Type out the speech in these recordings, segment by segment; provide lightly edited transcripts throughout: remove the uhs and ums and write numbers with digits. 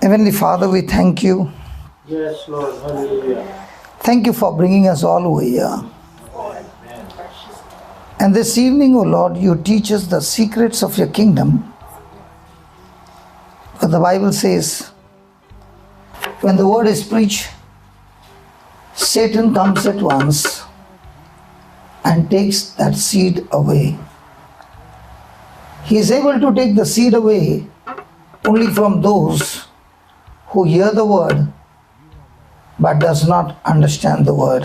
Heavenly Father, we thank you. Yes, Lord. Hallelujah. Thank you for bringing us all over here. And this evening, O Lord, you teach us the secrets of your kingdom. For the Bible says, when the word is preached, Satan comes at once and takes that seed away. He is able to take the seed away only from those who hear the word but does not understand the word.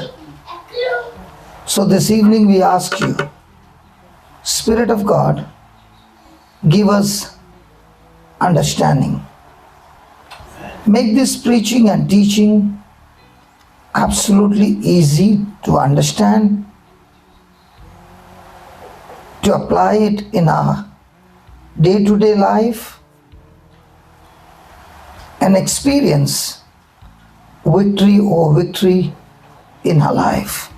So this evening we ask you, Spirit of God, give us understanding. Make this preaching and teaching absolutely easy to understand, to apply it in our day-to-day life, and experience victory over victory in our life.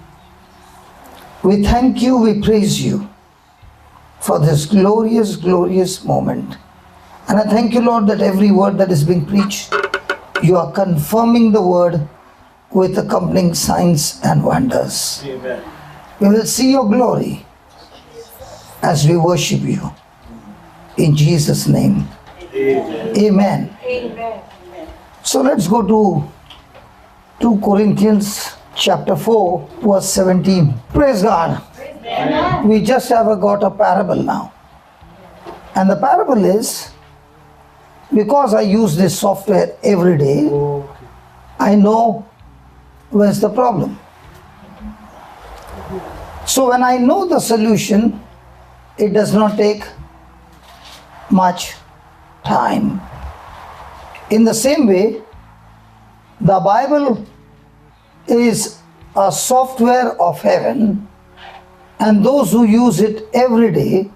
We thank you, we praise you for this glorious, glorious moment. And I thank you, Lord, that every word that is being preached, you are confirming the word with accompanying signs and wonders. Amen. We will see your glory as we worship you. In Jesus' name. Amen. Amen. Amen. So let's go to 2 Corinthians chapter 4 verse 17. Praise God. Amen. We just have got a parable now. And the parable is, because I use this software every day, Okay. I know where's the problem. So when I know the solution, it does not take much time. In the same way, the Bible is a software of heaven, and those who use it every day,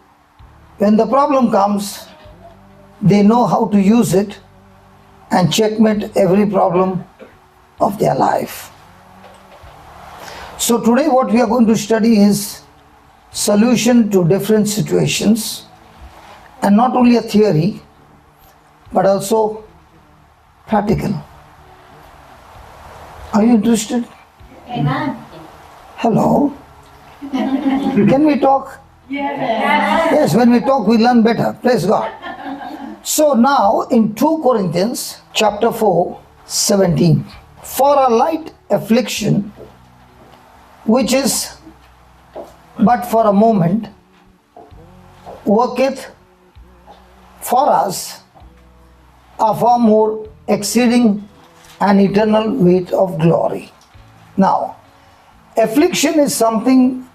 when the problem comes, they know how to use it and checkmate every problem of their life. So today what we are going to study is solution to different situations, and not only a theory but also practical. Are you interested? Amen. Hello? Can we talk? Yes. Yes, when we talk we learn better. Praise God. So now in 2 Corinthians chapter 4, 17. For a light affliction, which is but for a moment, worketh for us a far more exceeding and eternal weight of glory. Now, affliction is something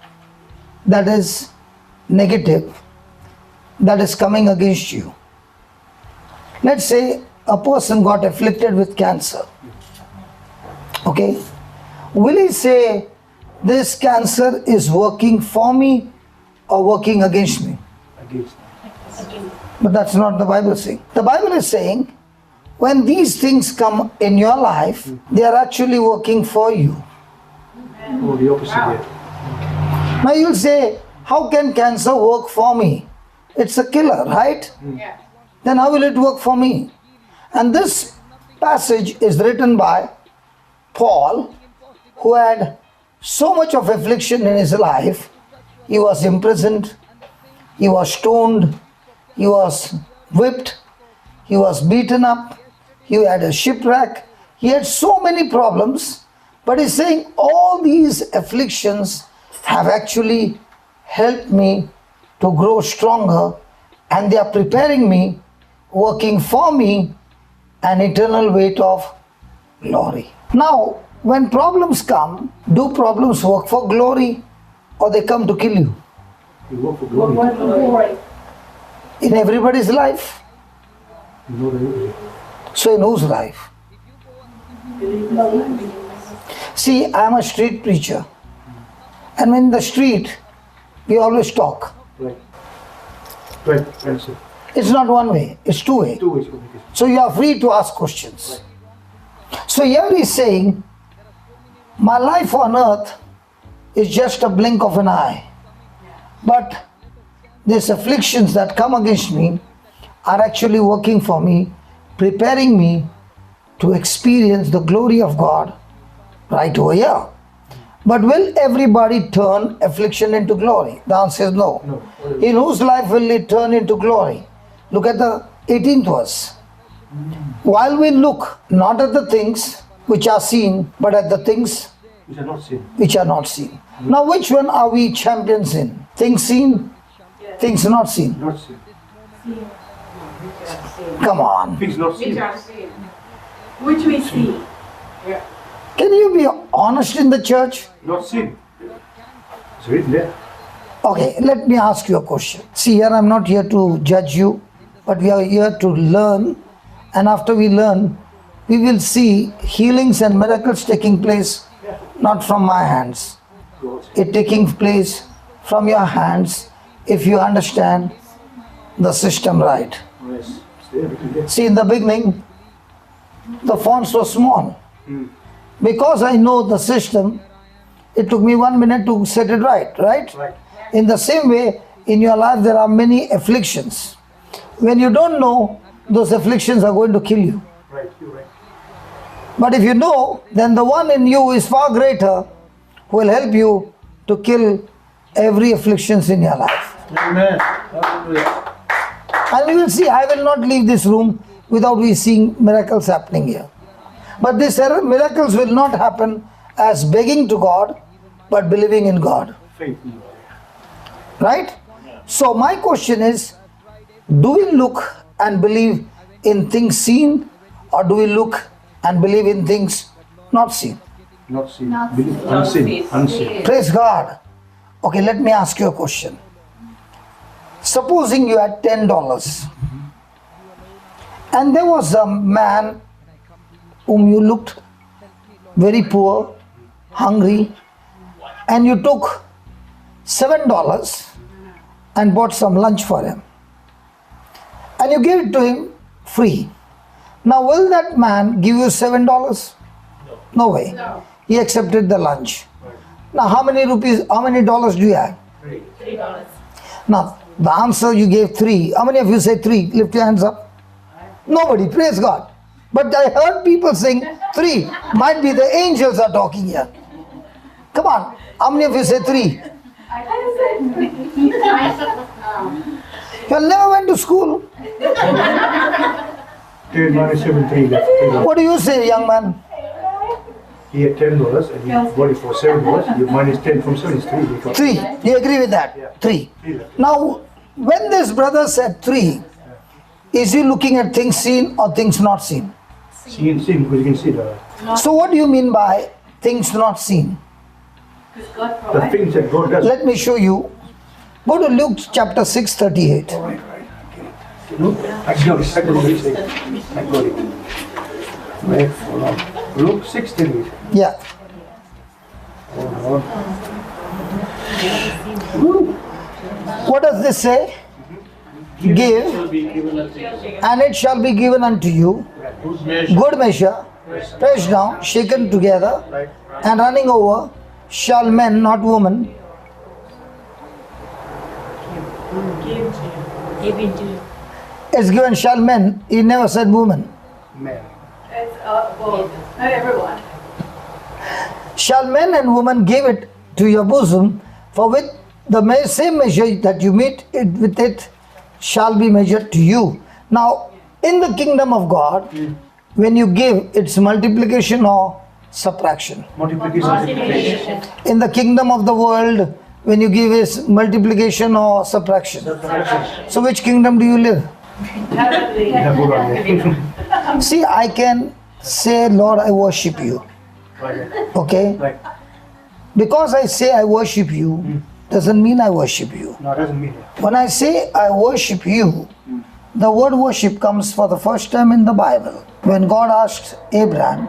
that is negative, that is coming against you. Let's say a person got afflicted with cancer. Okay? Will he say, this cancer is working for me or working against me? Against. But that's not the Bible saying. The Bible is saying, when these things come in your life, they are actually working for you. Oh, the opposite here. Now you'll say, how can cancer work for me? It's a killer, right? Yeah. Then how will it work for me? And this passage is written by Paul, who had so much of affliction in his life. He was imprisoned, he was stoned, he was whipped, he was beaten up, he had a shipwreck, he had so many problems. But he's saying all these afflictions have actually helped me to grow stronger, and they are preparing me, working for me, an eternal weight of glory. Now, when problems come, do problems work for glory or they come to kill you? You work for glory. Glory. In everybody's life. You know that. So in whose life? See, I am a street preacher, and in the street we always talk. Right. Right. Answer. It's not one way, it's two way. Two ways communication. So you are free to ask questions. So here he is saying, my life on earth is just a blink of an eye. But these afflictions that come against me are actually working for me, preparing me to experience the glory of God right over here. But will everybody turn affliction into glory? The answer is no. No. In whose life will it turn into glory? Look at the 18th verse. While we look not at the things which are seen, but at the things Which are not seen. which are not seen. Now, which one are we champions in? Things seen, things not seen. Not seen. Come on. Things not seen. Which we see. Can you be honest in the church? Not seen. It's written there. Okay, let me ask you a question. See, here I'm not here to judge you, but we are here to learn. And after we learn, we will see healings and miracles taking place not from my hands. It taking place from your hands if you understand the system right. Yes. It's there, written there. See, in the beginning, the fonts were small. Because I know the system, it took me 1 minute to set it right? Right. In the same way, in your life there are many afflictions. When you don't know, those afflictions are going to kill you. Right. You're right. But if you know, then the one in you is far greater, who will help you to kill every afflictions in your life. Amen. Hallelujah. And we will see, I will not leave this room without we seeing miracles happening here. But these miracles will not happen as begging to God, but believing in God. Faith in God. Right? So my question is, do we look and believe in things seen, or do we look and believe in things not seen? Not seen. Not Believe. seen. Unseen. Unseen. Praise God. Okay, let me ask you a question. Supposing you had $10 and there was a man whom you looked very poor, hungry, and you took $7 and bought some lunch for him, and you gave it to him free. Now, will that man give you $7? No way. No. He accepted the lunch. Now, how many dollars do you have? $3. Now, the answer you gave 3. How many of you say 3? Lift your hands up. Nobody. Praise God. But I heard people saying 3. Might be the angels are talking here. Come on. How many of you say 3? You never went to school. 10 minus 7, 3 left. What do you say, young man? He had $10 and you bought it for $7. You minus 10 from 7 is 3. Because 3. Do you agree with that? 3. 3 left. Now, when this brother said 3, is he looking at things seen or things not seen? Seen because you can see the So what do you mean by things not seen? things that God does. Let me show you. Go to Luke chapter 6:38. Look, I got it. I got it. I got it. Wait, hold on. Luke 16. Yeah. Hold on. What does this say? Give, and it shall be given unto you. Good measure, pressed down, shaken together, and running over, shall men, not women, it's given shall men. He never said woman. Man. It's both. Not everyone. Shall men and women give it to your bosom, for with the same measure that you meet it with it shall be measured to you. Now, in the kingdom of God, when you give, it's multiplication or subtraction. Multiplication. In the kingdom of the world, when you give, is multiplication or subtraction. So, which kingdom do you live? Yeah, hold on. Yeah. See, I can say, Lord, I worship you. Right. Okay? Right. Because I say I worship you, doesn't mean I worship you. No, it doesn't mean that. When I say I worship you, the word worship comes for the first time in the Bible. When God asked Abraham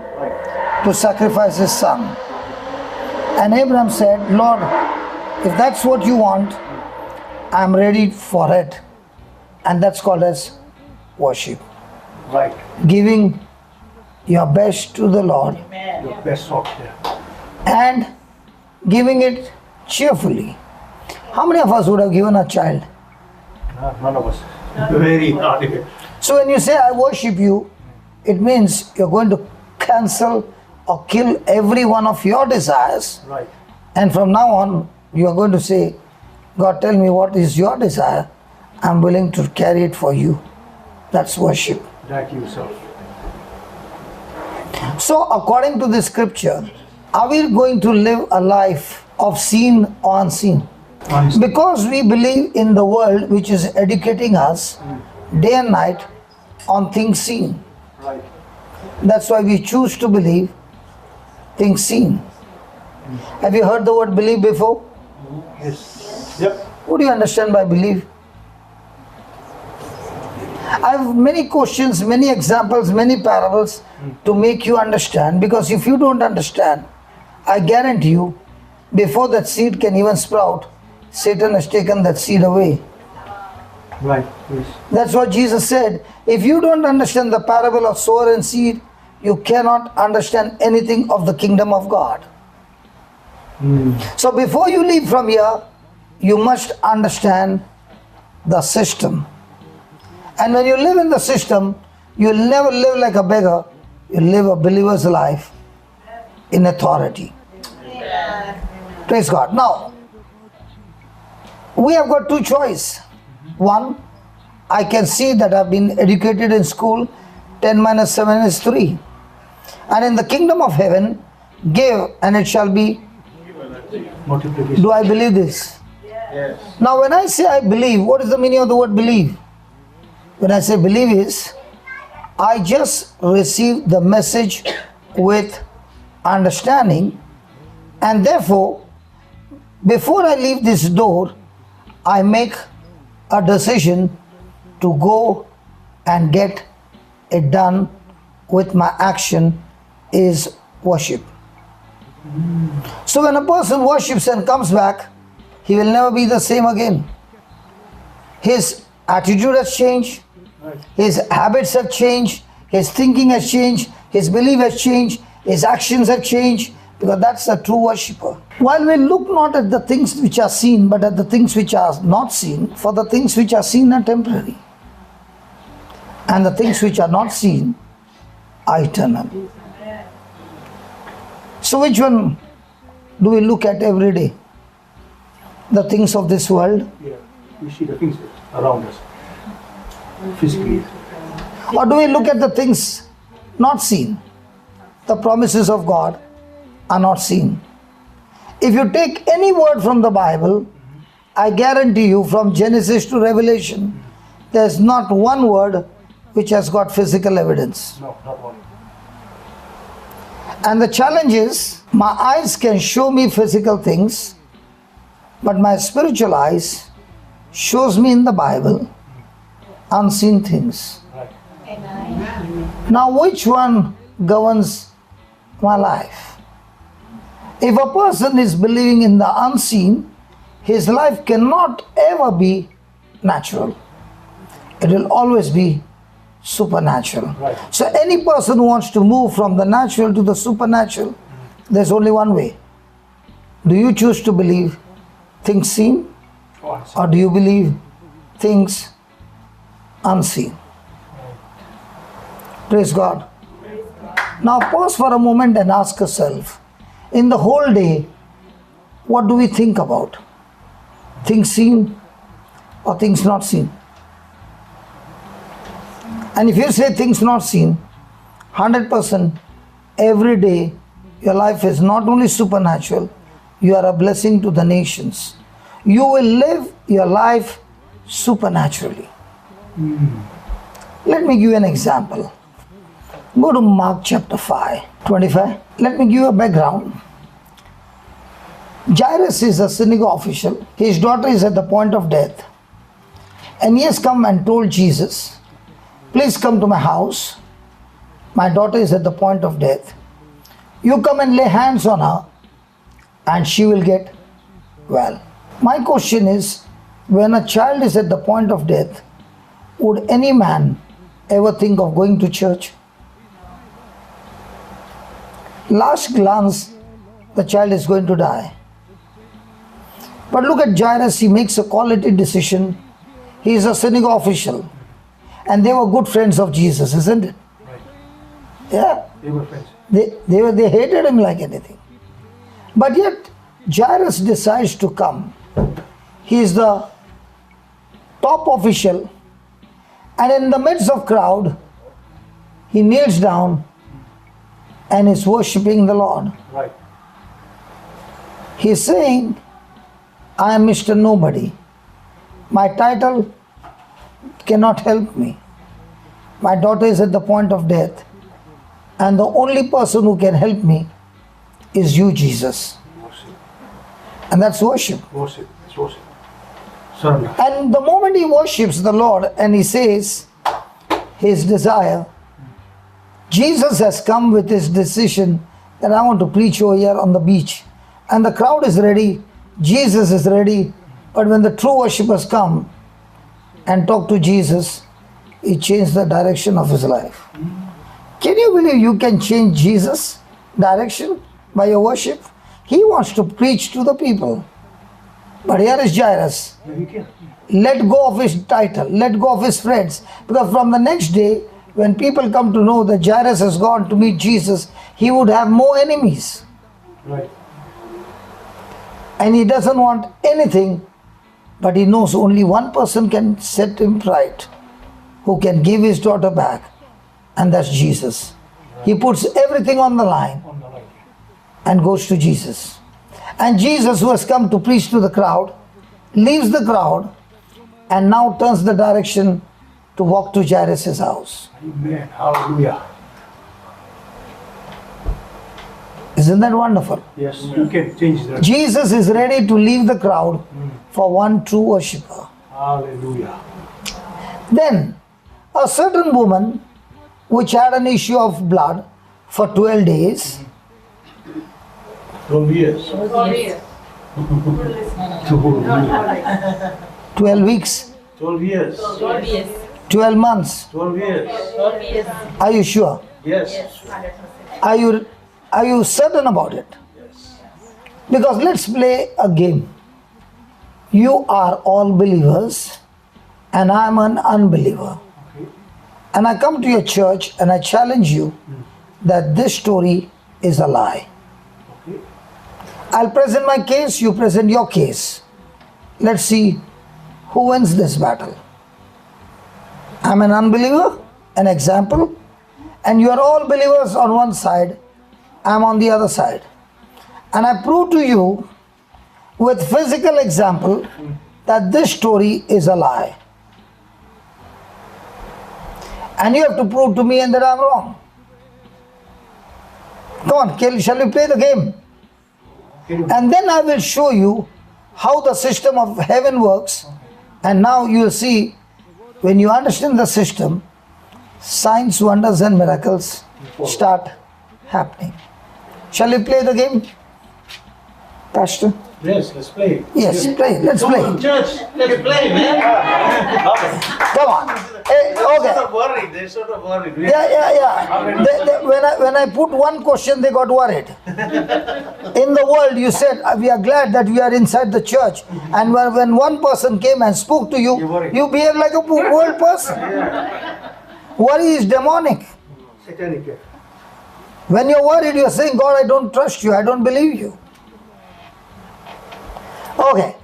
to sacrifice his son. And Abraham said, Lord, if that's what you want, I'm ready for it. And that's called as worship. Right. Giving your best to the Lord Your best socks there. and giving it cheerfully. How many of us would have given a child? None of us. Very hard. So when you say I worship you, it means you're going to cancel or kill every one of your desires. Right. And from now on, you are going to say, God, tell me what is your desire. I'm willing to carry it for you. That's worship. That yourself. So according to this scripture, are we going to live a life of seen or unseen? Because we believe in the world which is educating us day and night on things seen. Right. That's why we choose to believe things seen. Have you heard the word believe before? Yes. Yep. What do you understand by believe? I have many questions, many examples, many parables to make you understand, because if you don't understand, I guarantee you, before that seed can even sprout, Satan has taken that seed away. Right. Yes. That's what Jesus said. If you don't understand the parable of sower and seed, you cannot understand anything of the kingdom of God. So before you leave from here, you must understand the system. And when you live in the system, you'll never live like a beggar. You live a believer's life in authority. Praise God. Now, we have got two choices. One, I can see that I've been educated in school. 10 minus 7 is 3. And in the kingdom of heaven, give and it shall be. Multiplication. Do I believe this? Yes. Now when I say I believe, what is the meaning of the word believe? When I say believe is, I just receive the message with understanding, and therefore, before I leave this door, I make a decision to go and get it done with my action is worship. So when a person worships and comes back, he will never be the same again. His attitude has changed, his habits have changed, his thinking has changed, his belief has changed, his actions have changed, because that's a true worshipper. While we look not at the things which are seen, but at the things which are not seen, for the things which are seen are temporary, and the things which are not seen are eternal. So which one do we look at every day? The things of this world? Yeah. We see the things around us. Physically. Or do we look at the things not seen? The promises of God are not seen. If you take any word from the Bible, I guarantee you from Genesis to Revelation, there's not one word which has got physical evidence. No, not one. And the challenge is, my eyes can show me physical things, but my spiritual eyes shows me in the Bible unseen things. Right. Now which one governs my life? If a person is believing in the unseen, his life cannot ever be natural. It will always be supernatural. Right. So any person who wants to move from the natural to the supernatural, there's only one way. Do you choose to believe things seen, or do you believe things unseen? Praise God. Now pause for a moment and ask yourself, in the whole day, what do we think about? Things seen or things not seen? And if you say things not seen, 100% every day your life is not only supernatural, you are a blessing to the nations. You will live your life supernaturally. Let me give you an example. Go to Mark chapter 5, 25. Let me give you a background. Jairus is a synagogue official. His daughter is at the point of death. And he has come and told Jesus, please come to my house. My daughter is at the point of death. You come and lay hands on her and she will get well. My question is, when a child is at the point of death, would any man ever think of going to church? Last glance, the child is going to die. But look at Jairus, he makes a quality decision. He is a synagogue official. And they were good friends of Jesus, isn't it? Right. Yeah. They were friends. They hated him like anything. But yet Jairus decides to come. He is the top official, and in the midst of crowd, he kneels down and is worshipping the Lord. Right. He is saying, I am Mr. Nobody. My title cannot help me. My daughter is at the point of death, and the only person who can help me is you, Jesus. Worship. And that's worship. Worship. It's worship. Surrender. And the moment he worships the Lord and he says his desire, Jesus has come with his decision that I want to preach over here on the beach. And the crowd is ready, Jesus is ready. But when the true worshippers come and talk to Jesus, he changed the direction of his life. Can you believe you can change Jesus' direction by your worship? He wants to preach to the people. But here is Jairus. Yeah, you can. Let go of his title, let go of his friends. Because from the next day, when people come to know that Jairus has gone to meet Jesus, he would have more enemies. Right. And he doesn't want anything, but he knows only one person can set him right, who can give his daughter back, and that's Jesus. He puts everything on the line On the right. and goes to Jesus. And Jesus, who has come to preach to the crowd, leaves the crowd and now turns the direction to walk to Jairus' house. Amen. Hallelujah. Isn't that wonderful? Yes, you can change that. Jesus is ready to leave the crowd for one true worshipper. Hallelujah. Then, a certain woman which had an issue of blood for 12 days, 12 years. 12 years. 12 weeks, 12 years. 12 years. 12 months. 12 years. 12 years. Are you sure? Yes. 100%. Are you certain about it? Yes. Because let's play a game. You are all believers and I am an unbeliever. Okay. And I come to your church and I challenge you that this story is a lie. Okay. I'll present my case, you present your case. Let's see who wins this battle. I'm an unbeliever, an example, and you are all believers on one side, I'm on the other side. And I prove to you with physical example that this story is a lie. And you have to prove to me and that I'm wrong. Come on, shall we play the game? And then I will show you how the system of heaven works. And now you will see, when you understand the system, signs, wonders and miracles start happening. Shall we play the game, Pastor? Yes, let's play. Yes, play. Let's play. Church, let's play, man. Come on. Hey, okay. They're sort of worried. Yeah. When I put one question, they got worried. In the world, you said, we are glad that we are inside the church. And when one person came and spoke to you, you behave like a world person. Worry is demonic. Satanic. When you're worried, you're saying, God, I don't trust you, I don't believe you. Okay.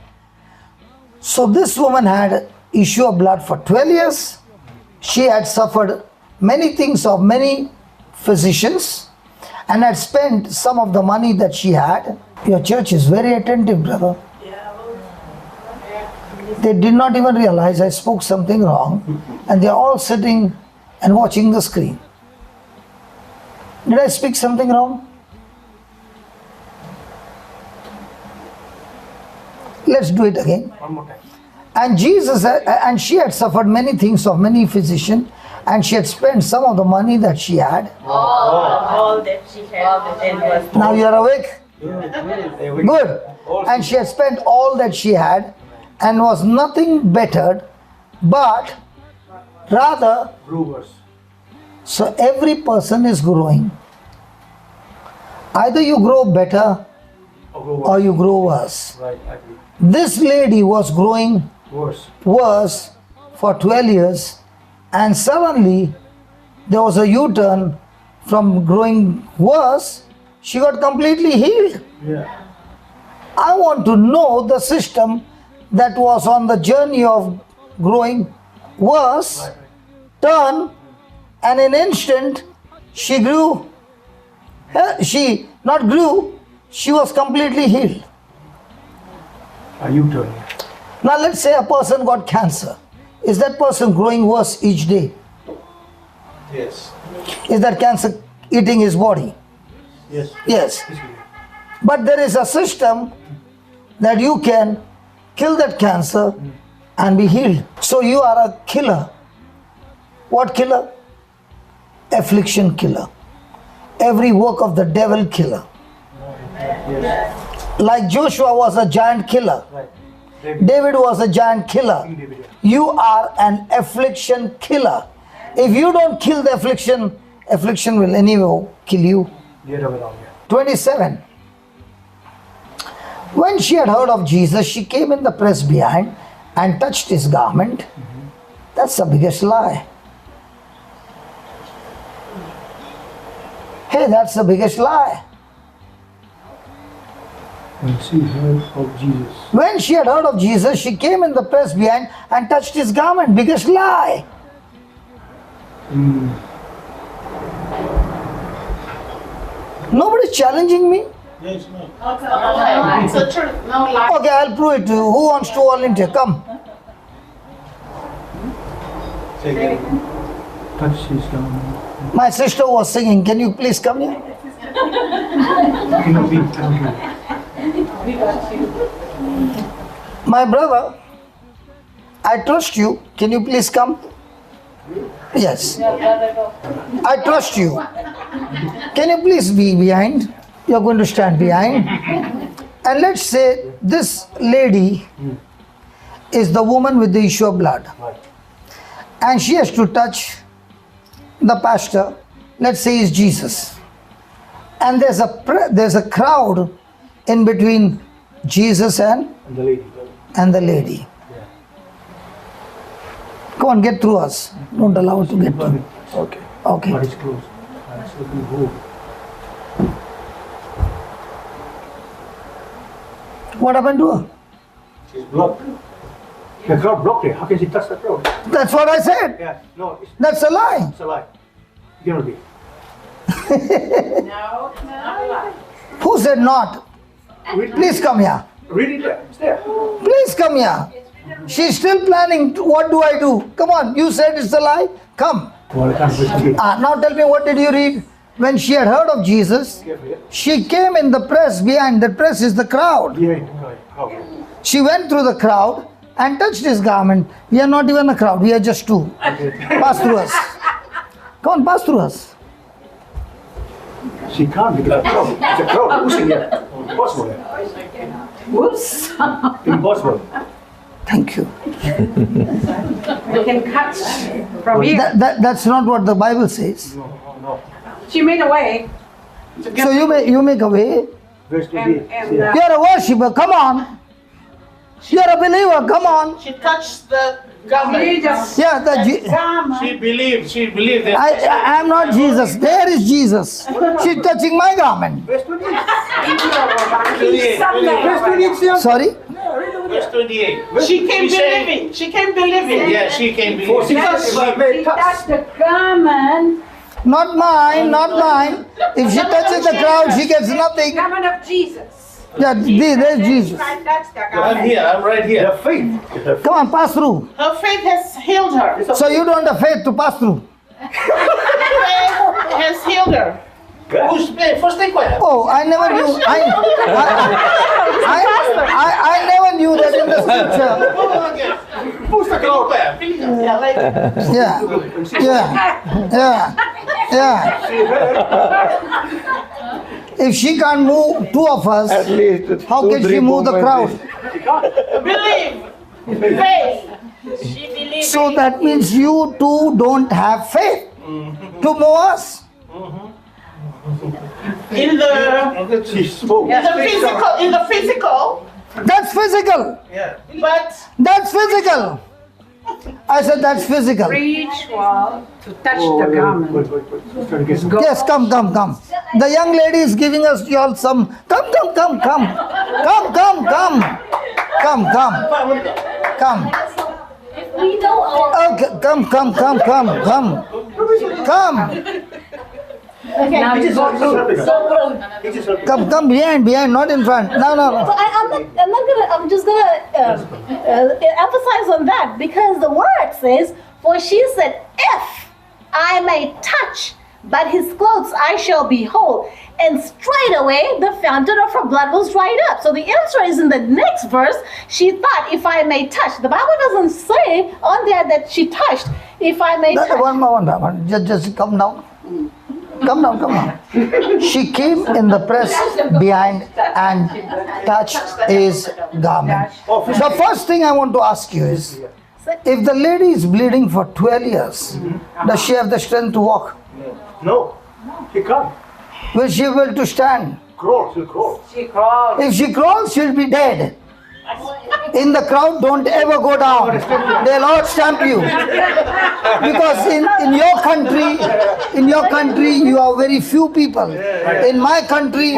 So this woman had issue of blood for 12 years. She had suffered many things of many physicians and had spent some of the money that she had. Your church is very attentive, brother. They did not even realize I spoke something wrong, and they're all sitting and watching the screen. Did I speak something wrong? Let's do it again. One more time. And she had suffered many things of many physicians, and she had spent some of the money that she had. All that she had and was Now you are awake? Good. Good. And she had spent all that she had and was nothing bettered, but rather, Brewers. so every person is growing. Either you grow better or you grow worse. Right, I agree. This lady was growing Worse. worse for 12 years, and suddenly there was a U-turn from growing worse, she got completely healed. Yeah. I want to know the system that was on the journey of growing worse, turn, and in an instant she grew. She not grew, she was completely healed. Are you turning? Now let's say a person got cancer. Is that person growing worse each day? Yes. Is that cancer eating his body? Yes. Yes. But there is a system that you can kill that cancer and be healed. So you are a killer. What killer? Affliction killer. Every work of the devil killer. Yes. Like Joshua was a giant killer. Right. David was a giant killer. You are an affliction killer. If you don't kill the affliction, affliction will anyway kill you. The other way around, yeah. 27. When she had heard of Jesus, she came in the press behind and touched his garment. That's the biggest lie. Hey, that's the biggest lie. When she heard of Jesus. When she had heard of Jesus, she came in the press behind and touched his garment. Biggest lie. Nobody's challenging me. Yes, no. It's the truth. No lie. Okay, I'll prove it to you. Who wants to volunteer? Come. Say again. Touch his garment. My sister was singing. Can you please come here? Cannot be. My brother, I trust you. Can you please come? Yes. I trust you. Can you please be behind? You're going to stand behind. And let's say this lady is the woman with the issue of blood. And she has to touch the pastor. Let's say is Jesus. And there's a crowd in between Jesus And the lady. and the lady. Come on, get through us. Don't allow her to get through. Okay. Okay. But it's closed. So we go. What happened to her? She's blocked. The crowd blocked her. How can she touch the crowd? That's what I said. Yeah. No, it's That's a lie. a lie. It cannot be. No, no. Who said not? Please come here. Read it there. It's there. Please come here. She's still planning. What do I do? Come on. You said it's a lie. Come. Well, I can't read it. Now tell me, what did you read? When she had heard of Jesus, Careful, yeah? she came in the press behind. The press is the crowd. Behind. How? She went through the crowd and touched his garment. We are not even a crowd. We are just two. Pass through us. Come on, pass through us. She can't because it's a crowd pushing her. Impossible. Whoops. Impossible. Thank you. We can cut from here. That's not what the Bible says. No. She made a way. So you make a way. Verse 28. and, Yeah. You're a worshiper. Come on. You're a believer. Come on. She touched the She garment. just Yeah, She believed that. I am not Jesus. There is Jesus. She's touching my garment. Verse 28. Verse 28. Sorry. Verse 28. She came believing. She came believing. Yeah, she came For believing. Jesus, if I may touch. the garment. Not mine. Not mine. If she touches the crowd, she gets nothing. Garment of Jesus. Yeah, there's Jesus. That's the I'm garment. here. I'm right here. The faith. Come on, pass through. Her faith has healed her. So you don't have faith to pass through. Faith has healed her. Who's first Sequeira? Oh, I never knew. I never knew that in the scripture. Push the crowd. Yeah, like Yeah. If she can't move two of us, At least how can she move the crowd? believe. Faith. She believes. So that means you two don't have faith to move us. In the She spoke. in the physical, That's physical. but That's physical. I said, that's physical. Ritual to touch the garment. Wait. Sister, get some. Yes, come. The young lady is giving us y'all some. Come. If we know our Okay, come. okay, Now you go through. He just helped. Come behind, not in front. No. So I'm just gonna emphasize on that because the word says, for she said, if I may touch but his clothes, I shall be whole. And straight away, the fountain of her blood was dried up. So the answer is in the next verse. She thought, if I may touch. The Bible doesn't say on there that she touched. If I may touch. One more. Just come down. Come down. She came in the press behind and touched his garment. The first thing I want to ask you is, if the lady is bleeding for 12 years, does she have the strength to walk? No, he can't. Will she be able to stand? She'll crawl. She crawled. If she crawls, she'll be dead. In the crowd, don't ever go down. They'll all stamp you. Because in your country, you are very few people. In my country,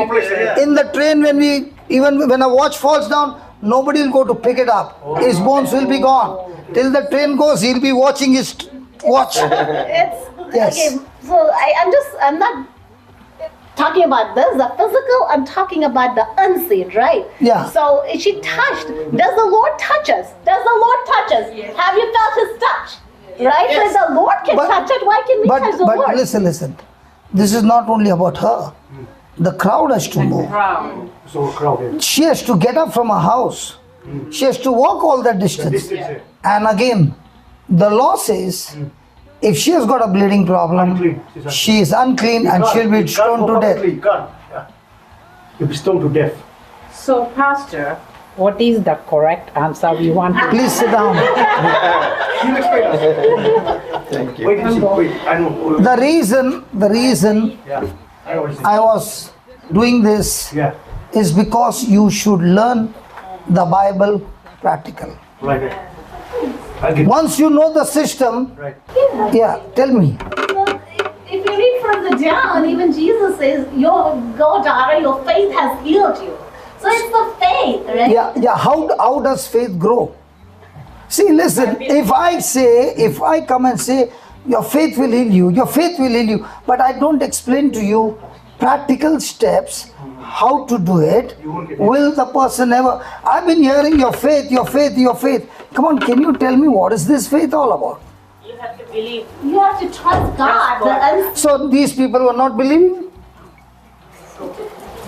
in the train, when a watch falls down, nobody will go to pick it up. His bones will be gone. Till the train goes, he'll be watching his watch. It's Yes. okay. So I'm not talking about this, the physical. I'm talking about the unseen, right? Yeah. So she touched. Does the Lord touch us? Does the Lord touch us? Have you felt His touch? Right. So if the Lord can But- touch it, why can we touch the But Lord? listen. This is not only about her. The crowd has to move. Crowd. So crowded. She has to get up from her house. She has to walk all that distance. Yeah. And again, the law says, if she has got a bleeding problem, Unclean. she is unclean and she'll be stoned to death. You can't. Yeah. You'll be stoned to death. So, Pastor, what is the correct answer we want to? Please sit down. He'll explain us. Thank you. Wait and see. Wait. I know. The reason Yeah. I know what you're saying. I was doing this Yeah. is because you should learn the Bible practical. Right. I'll get. Once you know the system, Right. yeah, tell me. Well, if you read further down, even Jesus says, "Go, daughter, your faith has healed you." So it's the faith, right? Yeah. How does faith grow? See, listen. If I come and say, your faith will heal you, but I don't explain to you practical steps how to do it, You won't get it. will the person ever? I've been hearing your faith. Come on, can you tell me what is this faith all about? You have to trust God. The So these people were not believing,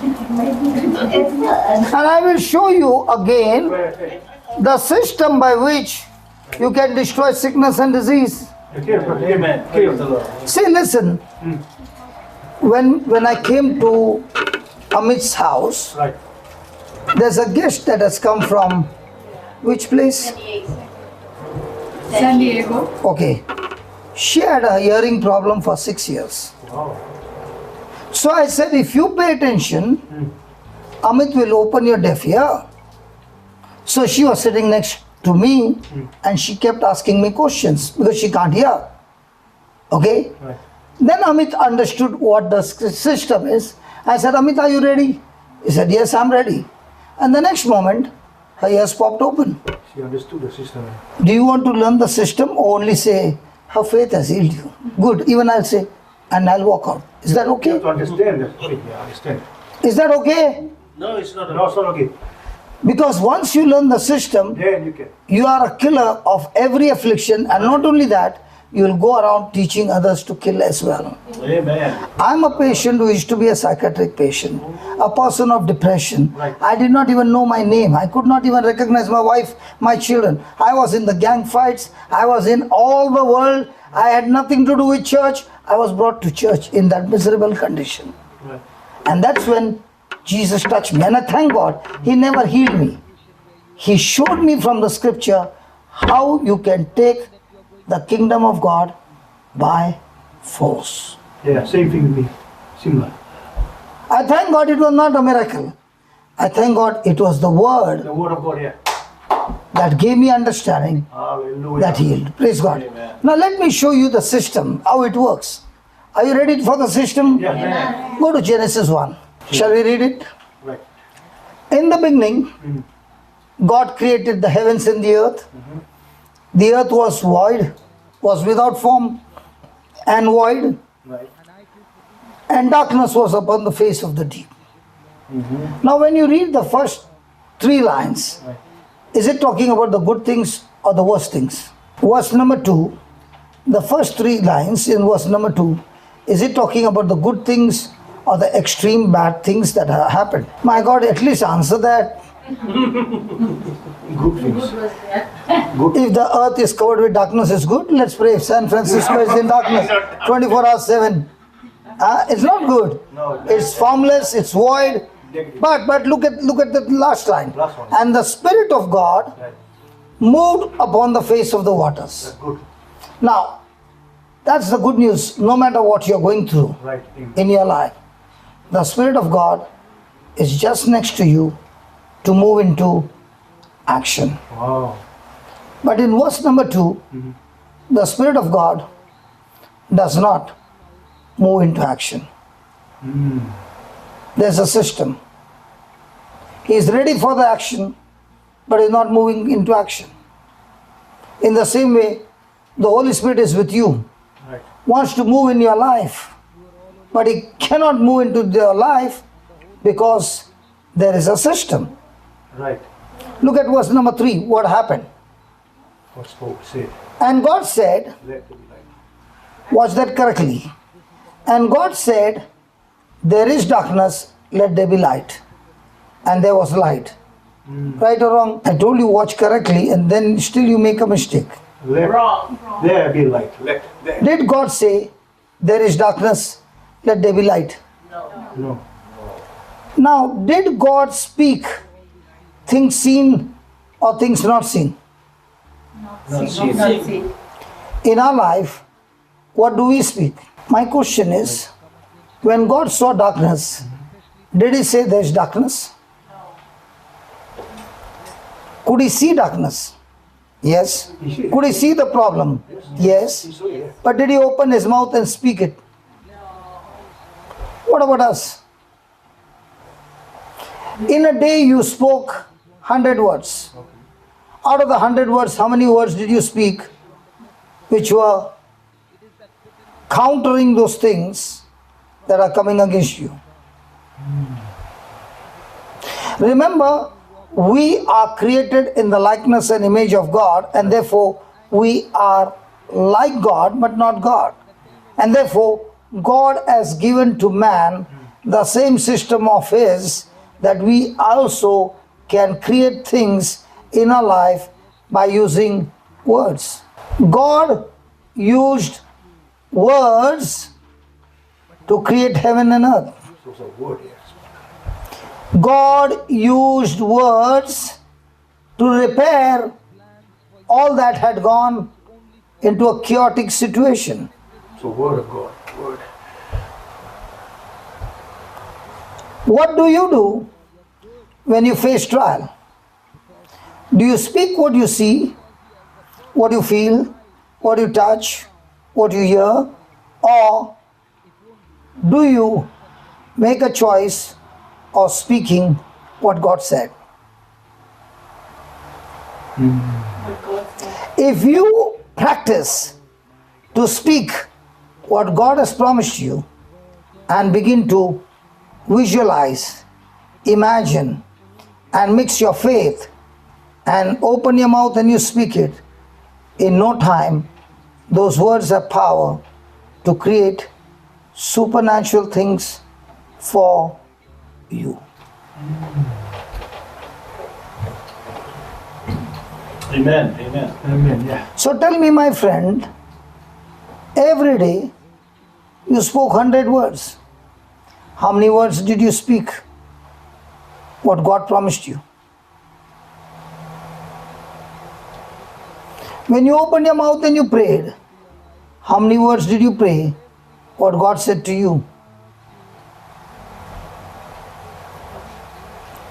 it's the and I will show you again the system by which you can destroy sickness and disease. Amen. Praise the Lord. See, listen. When I came to Amit's house, Right. there's a guest that has come from which place? San Diego. Okay. She had a hearing problem for 6 years. Wow. So I said, if you pay attention, Amit will open your deaf ear. So she was sitting next to me and she kept asking me questions because she can't hear. Okay? Right. Then Amit understood what the system is. I said, Amit, are you ready? He said, yes, I'm ready. And the next moment, her ears popped open. She understood the system. Do you want to learn the system or only say, her faith has healed you? Good, even I'll say, and I'll walk out. Is that You okay? have to understand that. Yeah, understand. Is that okay? No, it's not. No, it's not okay. Because once you learn the system, Then you can. you are a killer of every affliction, and not only that, you will go around teaching others to kill as well. Amen. I'm a patient who used to be a psychiatric patient, a person of depression. Right. I did not even know my name. I could not even recognize my wife, my children. I was in the gang fights. I was in all the world. I had nothing to do with church. I was brought to church in that miserable condition. Right. And that's when Jesus touched me. And I thank God, He never healed me. He showed me from the scripture how you can take the kingdom of God by force. Yeah, same thing with me. Similar. I thank God it was not a miracle. I thank God it was the word The word of God, yeah. that gave me understanding, Hallelujah. that healed. Praise God. Amen. Now let me show you the system, how it works. Are you ready for the system? Yeah, man. Go to Genesis 1. Shall we read it? Right. In the beginning, God created the heavens and the earth. The earth was void, was without form and void, Right. and darkness was upon the face of the deep. Now when you read the first 3 lines, Right. is it talking about the good things or the worst things? Verse number 2, the first 3 lines in verse number 2, is it talking about the good things or the extreme bad things that have happened? My God, at least answer that. Good things. If the earth is covered with darkness, is good. Let's pray. San Francisco is in darkness 24 hours 7. It's not good. No. It's formless, it's void. But look at the last line. Last one. And the Spirit of God Right. moved upon the face of the waters. That's good. Now, that's the good news. No matter what you're going through Right. in your life, the Spirit of God is just next to you to move into action. Wow. But in verse number 2, the Spirit of God does not move into action. There's a system. He is ready for the action, but is not moving into action. In the same way, the Holy Spirit is with you, Right. wants to move in your life, but he cannot move into your life because there is a system. Right. Look at verse number 3. What happened? God spoke, said, And God said, let there be light. watch that correctly. And God said, there is darkness, let there be light. And there was light. Right or wrong? I told you watch correctly and then still you make a mistake. Let there be light. Let there. Did God say, there is darkness, let there be light? No. Now, did God speak things seen or things not seen? Not seen. In our life, what do we speak? My question is, when God saw darkness, did he say there is darkness? Could he see darkness? Yes. Could he see the problem? Yes. So, yeah. But did he open his mouth and speak it? What about us? In a day you spoke 100 words. Out of the 100 words, how many words did you speak which were countering those things that are coming against you? Remember, we are created in the likeness and image of God, and therefore we are like God but not God. And therefore God has given to man the same system of his, that we also can create things in our life by using words. God used words to create heaven and earth. So it's a word here. God used words to repair all that had gone into a chaotic situation. So word of God. Word. What do you do when you face trial? Do you speak what you see, what you feel, what you touch, what you hear, or do you make a choice of speaking what God said? If you practice to speak what God has promised you and begin to visualize, imagine, and mix your faith and open your mouth and you speak it, in no time those words have power to create supernatural things for you. Amen. Amen. Amen. Yeah. So tell me, my friend, every day you spoke 100 words. How many words did you speak? What God promised you. When you opened your mouth and you prayed, how many words did you pray? What God said to you.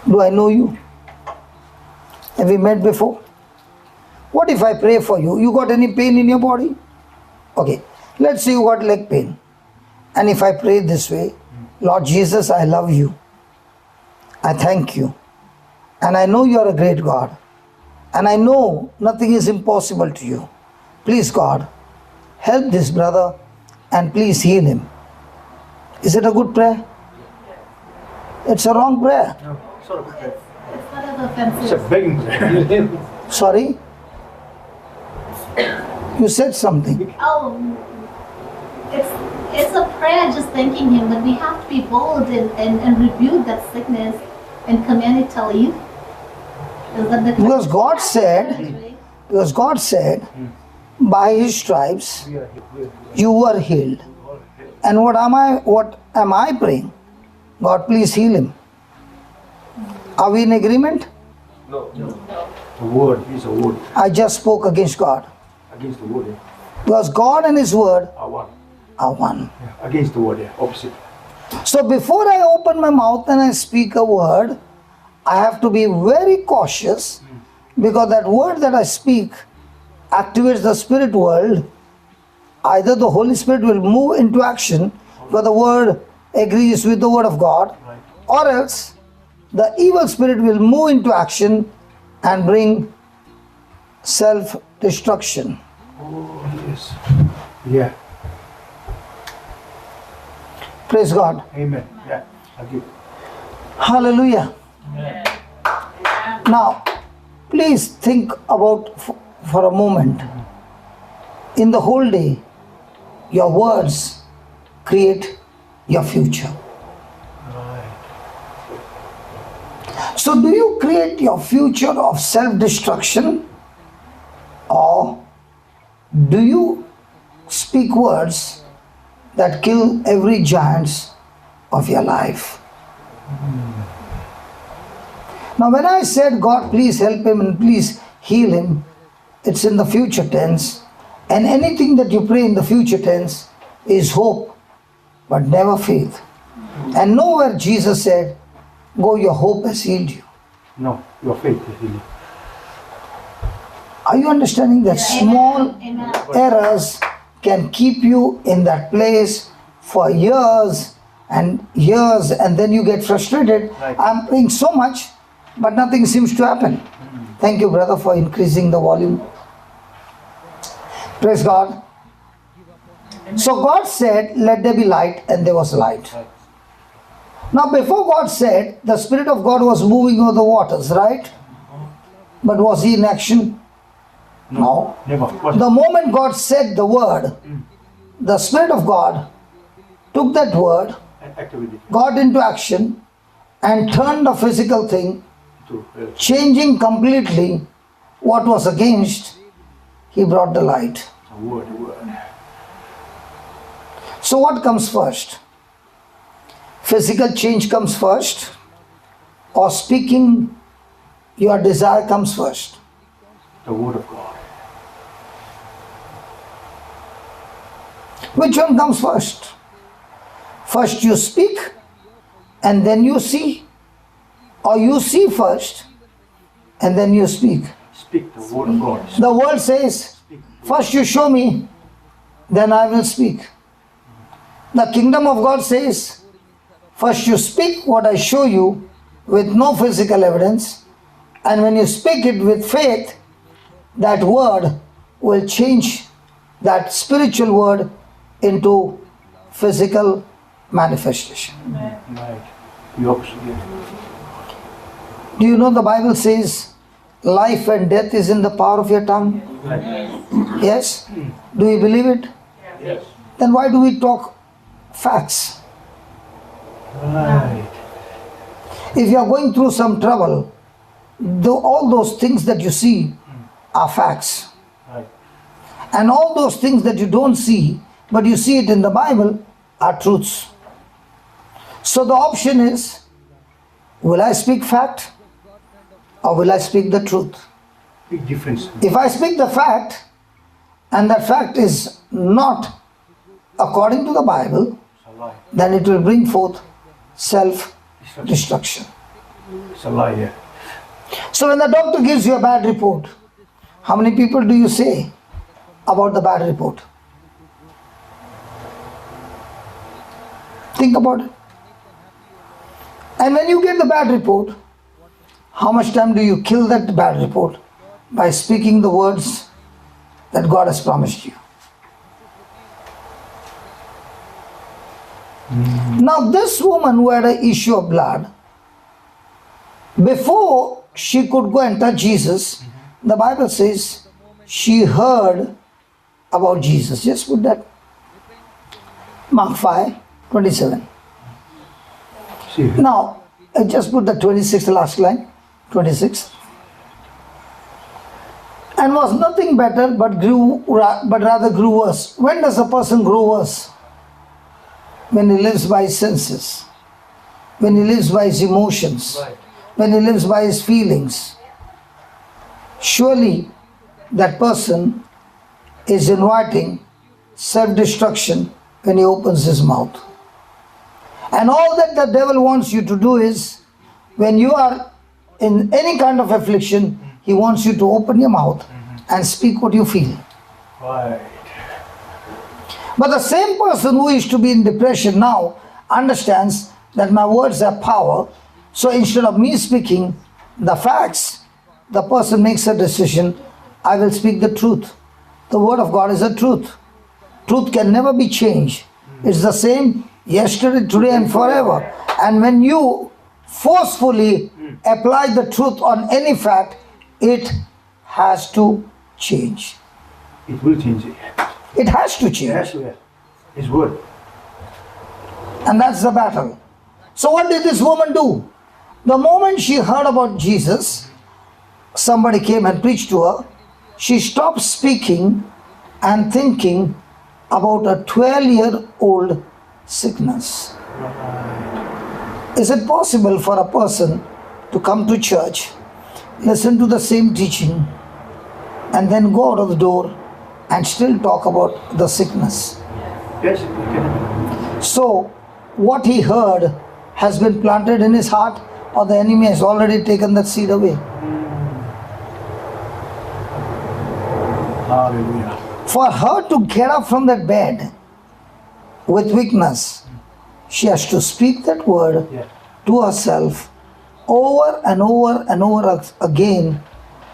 Do I know you? Have we met before? What if I pray for you? You got any pain in your body? Okay, let's say you got leg pain. And if I pray this way, Lord Jesus, I love you. I thank you. And I know you are a great God. And I know nothing is impossible to you. Please, God, help this brother and please heal him. Is it a good prayer? It's a wrong prayer. No, sort of. It's sort of offensive. It's a begging prayer. Sorry? You said something. Oh, it's a prayer just thanking him, but we have to be bold and rebuke that sickness and command it to leave. Is that the Because God said, by his stripes you were healed. And what am I praying? God, please heal him. Are we in agreement? No. The word is a word. I just spoke against God. Against the word, yeah. Because God and his word Are one. are one. Yeah. Against the word, yeah. Opposite. So before I open my mouth and I speak a word, I have to be very cautious, because that word that I speak activates the spirit world. Either the Holy Spirit will move into action where the word agrees with the word of God, or else the evil spirit will move into action and bring self-destruction. Oh, yes. Yeah. Praise God. Amen. Yeah. I give. Hallelujah. Now, please think about for a moment. In the whole day, your words create your future. So do you create your future of self-destruction, or do you speak words that kill every giant of your life? Now when I said, God, please help him and please heal him, it's in the future tense. And anything that you pray in the future tense is hope, but never faith. And nowhere Jesus said, go, your hope has healed you. No, your faith is healing. Are you understanding that small Amen. errors can keep you in that place for years and years, and then you get frustrated? Right. I'm praying so much, but nothing seems to happen. Thank you, brother, for increasing the volume. Praise God. So God said, let there be light, and there was light. Now before God said, the Spirit of God was moving over the waters, right? But was he in action? No. Never. What? The moment God said the word, the Spirit of God took that word, Activity. got into action, and turned the physical thing, To, changing completely what was against. He brought the light. a word, a word. So what comes first? Physical change comes first, or speaking your desire comes first? The word of God. Which one comes first? First you speak and then you see, or you see first and then you speak? Speak the word of God. The world says, first you show me, then I will speak. The kingdom of God says, first you speak what I show you with no physical evidence, and when you speak it with faith, that word will change that spiritual word into physical manifestation. Right. The opposite. Yeah. Do you know the Bible says life and death is in the power of your tongue? Right. Yes? Do you believe it? Yes. Then why do we talk facts? Right. If you are going through some trouble, all those things that you see are facts. Right. And all those things that you don't see, but you see it in the Bible, are truths. So the option is, will I speak fact or will I speak the truth? Big difference. If I speak the fact, and that fact is not according to the Bible, It's a lie. then it will bring forth self-destruction. It's a lie, yeah. So when the doctor gives you a bad report, How many people do you say about the bad report? Think about it. And when you get the bad report, how much time do you kill that bad report? By speaking the words that God has promised you. Now this woman who had an issue of blood, before she could go and touch Jesus, the Bible says she heard about Jesus. Just put that. Mark 5:27. See, Now, just put the 26th last line. 26. And was nothing better but rather grew worse. When does a person grow worse? When he lives by his senses, when he lives by his emotions, when he lives by his feelings. Surely that person is inviting self-destruction when he opens his mouth. And all that the devil wants you to do is, when you are in any kind of affliction, he wants you to open your mouth and speak what you feel. right. But the same person who used to be in depression now understands that my words have power. So instead of me speaking the facts, the person makes a decision, I will speak the truth. The word of God is the truth. Truth can never be changed. It's the same yesterday, today and forever. And when you forcefully apply the truth on any fact, it has to change. It will change it. It has to It has change. to, yeah. His word. And that's the battle. So what did this woman do? The moment she heard about Jesus, somebody came and preached to her, she stopped speaking and thinking about a 12-year-old sickness. Is it possible for a person to come to church, listen to the same teaching, and then go out of the door and still talk about the sickness? Yes, it can. So, what he heard has been planted in his heart, or the enemy has already taken that seed away. Hallelujah. For her to get up from that bed with weakness, she has to speak that word Yeah. to herself over and over and over again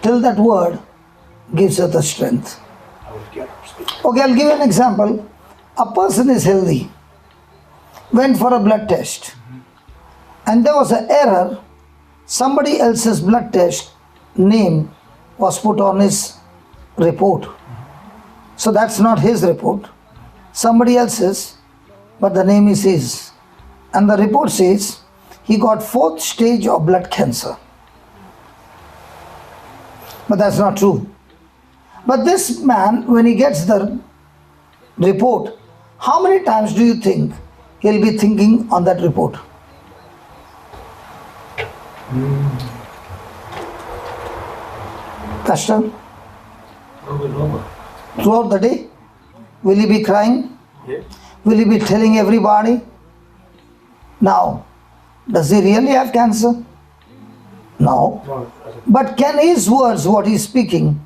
till that word gives her the strength. I will get up. Speak. Okay, I'll give you an example. A person is healthy, went for a blood test, and there was an error. Somebody else's blood test name was put on his report. So that's not his report, somebody else's, but the name is his. And the report says he got 4th stage of blood cancer. But that's not true. But this man, when he gets the report, how many times do you think he'll be thinking on that report? Pastor, throughout the day, will he be crying? Yeah. Will he be telling everybody? Now, does he really have cancer? No. No, But can his words, what he's speaking,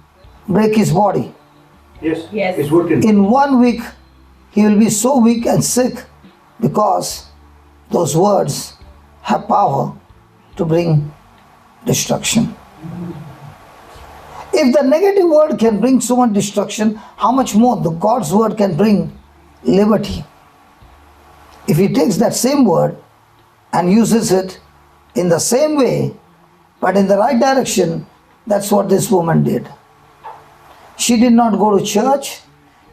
break his body? yes. Yes. It's working. In 1 week, he will be so weak and sick because those words have power to bring destruction. If the negative word can bring so much destruction, how much more the God's word can bring liberty? If he takes that same word and uses it in the same way, but in the right direction, that's what this woman did. She did not go to church.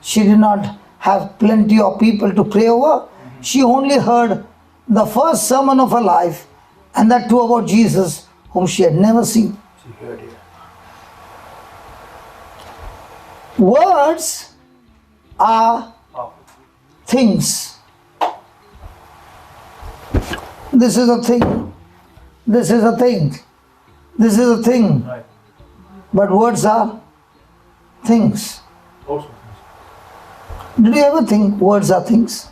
She did not have plenty of people to pray over. She only heard the first sermon of her life, and that too about Jesus, whom she had never seen. She heard it. Words are Powerful. things. This is a thing. This is a thing. This is a thing. Right. But words are things. Also. Did you ever think words are things?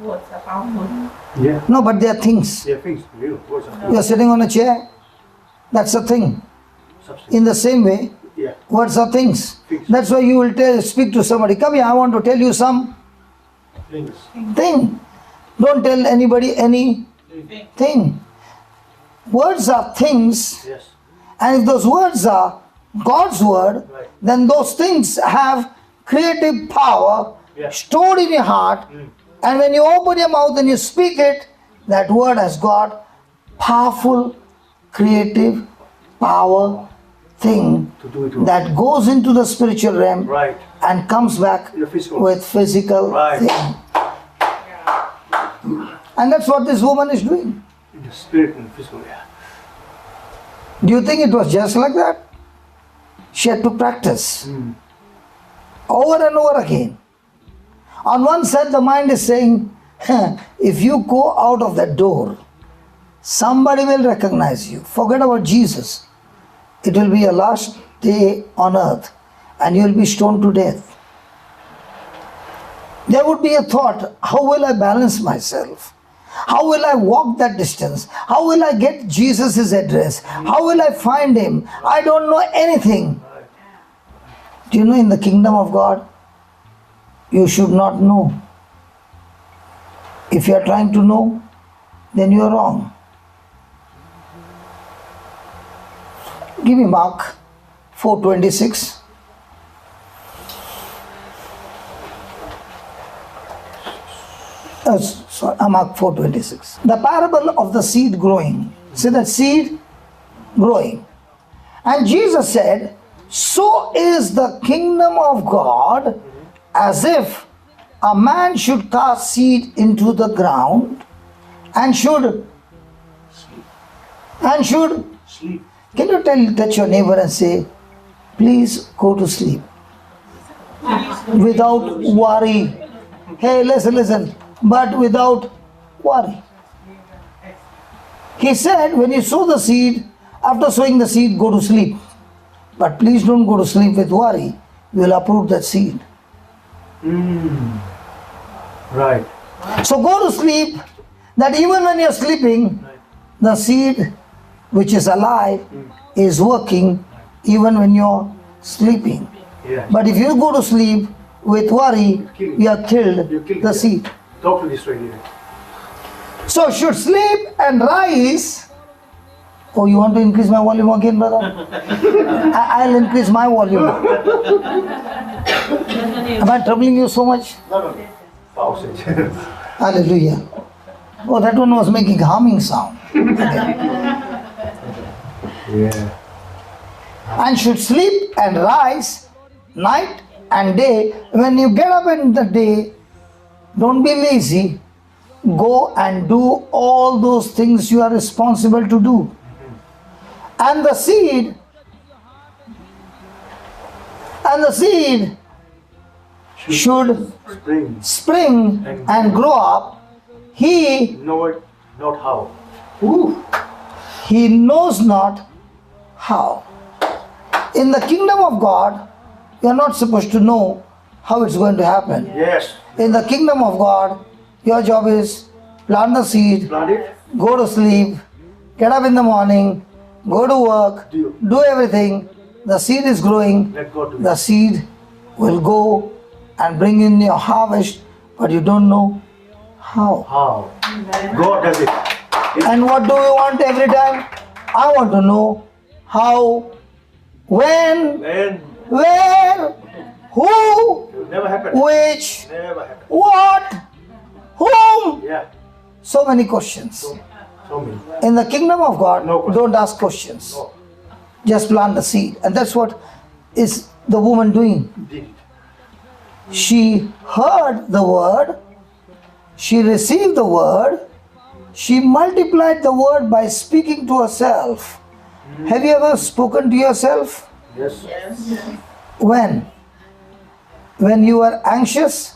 Words are powerful. Yeah. No, but they are things. Yeah, things. Real. Words are You are sitting on a chair, that's a thing. substance. In the same way, Yeah. Words are things. Things. That's why you will speak to somebody. Come here, I want to tell you some Things. thing. Don't tell anybody anything. Words are things, Yes. and if those words are God's word, Right. then those things have creative power Yeah. stored in your heart. And when you open your mouth and you speak it, that word has got powerful, creative power thing To do it. that goes into the spiritual realm Right. and comes back In the physical. with physical Right. thing. And that's what this woman is doing. In the spirit and physical. Yeah. Do you think it was just like that? She had to practice over and over again. On one side, the mind is saying, if you go out of that door, somebody will recognize you. Forget about Jesus. It will be your last day on earth and you will be stoned to death. There would be a thought, how will I balance myself? How will I walk that distance? How will I get Jesus' address? How will I find him? I don't know anything. Do you know in the kingdom of God, you should not know. If you are trying to know, then you are wrong. Give me Mark 4:26. Mark 4:26. The parable of the seed growing. See that seed growing. And Jesus said, so is the kingdom of God as if a man should cast seed into the ground and should Sleep. can you touch your neighbor and say, please go to sleep without worry. Hey, listen, but without worry. He said, when you sow the seed, after sowing the seed, go to sleep. But please don't go to sleep with worry. You will uproot that seed. Right. So go to sleep, that even when you're sleeping, the seed which is alive is working even when you're sleeping. Yeah. But if you go to sleep with worry, you have killed the seed. Talk to this right here. So should sleep and rise. Oh, you want to increase my volume again, brother? I'll increase my volume. Am I troubling you so much? No. Pause it. Hallelujah. Oh, that one was making humming sound. Yeah. And should sleep and rise night and day. When you get up in the day, don't be lazy. Go and do all those things you are responsible to do. And the seed should spring and grow up. He Know it, not how. He knows not how. In the kingdom of God, you are not supposed to know how it's going to happen. Yes. In the kingdom of God, your job is plant the seed, Plant it. go to sleep, get up in the morning, go to work, do everything. The seed is growing. Let God do The it. seed will go and bring in your harvest, but you don't know how. How? God does it. And what do we want every time? I want to know how, when, And where, who, it will never happen. which, Never happen. what, whom. Yeah. So many questions. Show me. In the kingdom of God, No question. don't ask questions. No. Just plant the seed. And that's what is the woman doing. Did it. She heard the word, she received the word, she multiplied the word by speaking to herself. Have you ever spoken to yourself? Yes. When? When you were anxious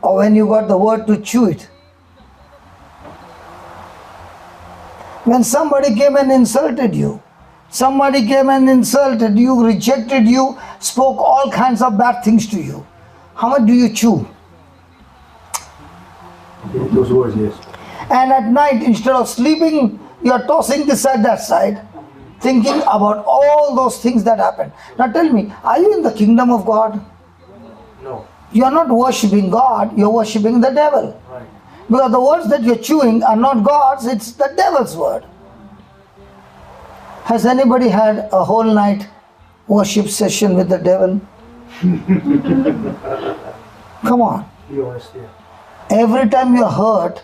or when you got the word to chew it? When somebody came and insulted you, rejected you, spoke all kinds of bad things to you, how much do you chew? Those words, yes. And at night, instead of sleeping, you are tossing this side, that side, thinking about all those things that happened. Now tell me, are you in the kingdom of God? No. You are not worshipping God, you are worshipping the devil. Right. Because the words that you're chewing are not God's, it's the devil's word. Has anybody had a whole night worship session with the devil? Come on. Be honest, yeah. Every time you're hurt,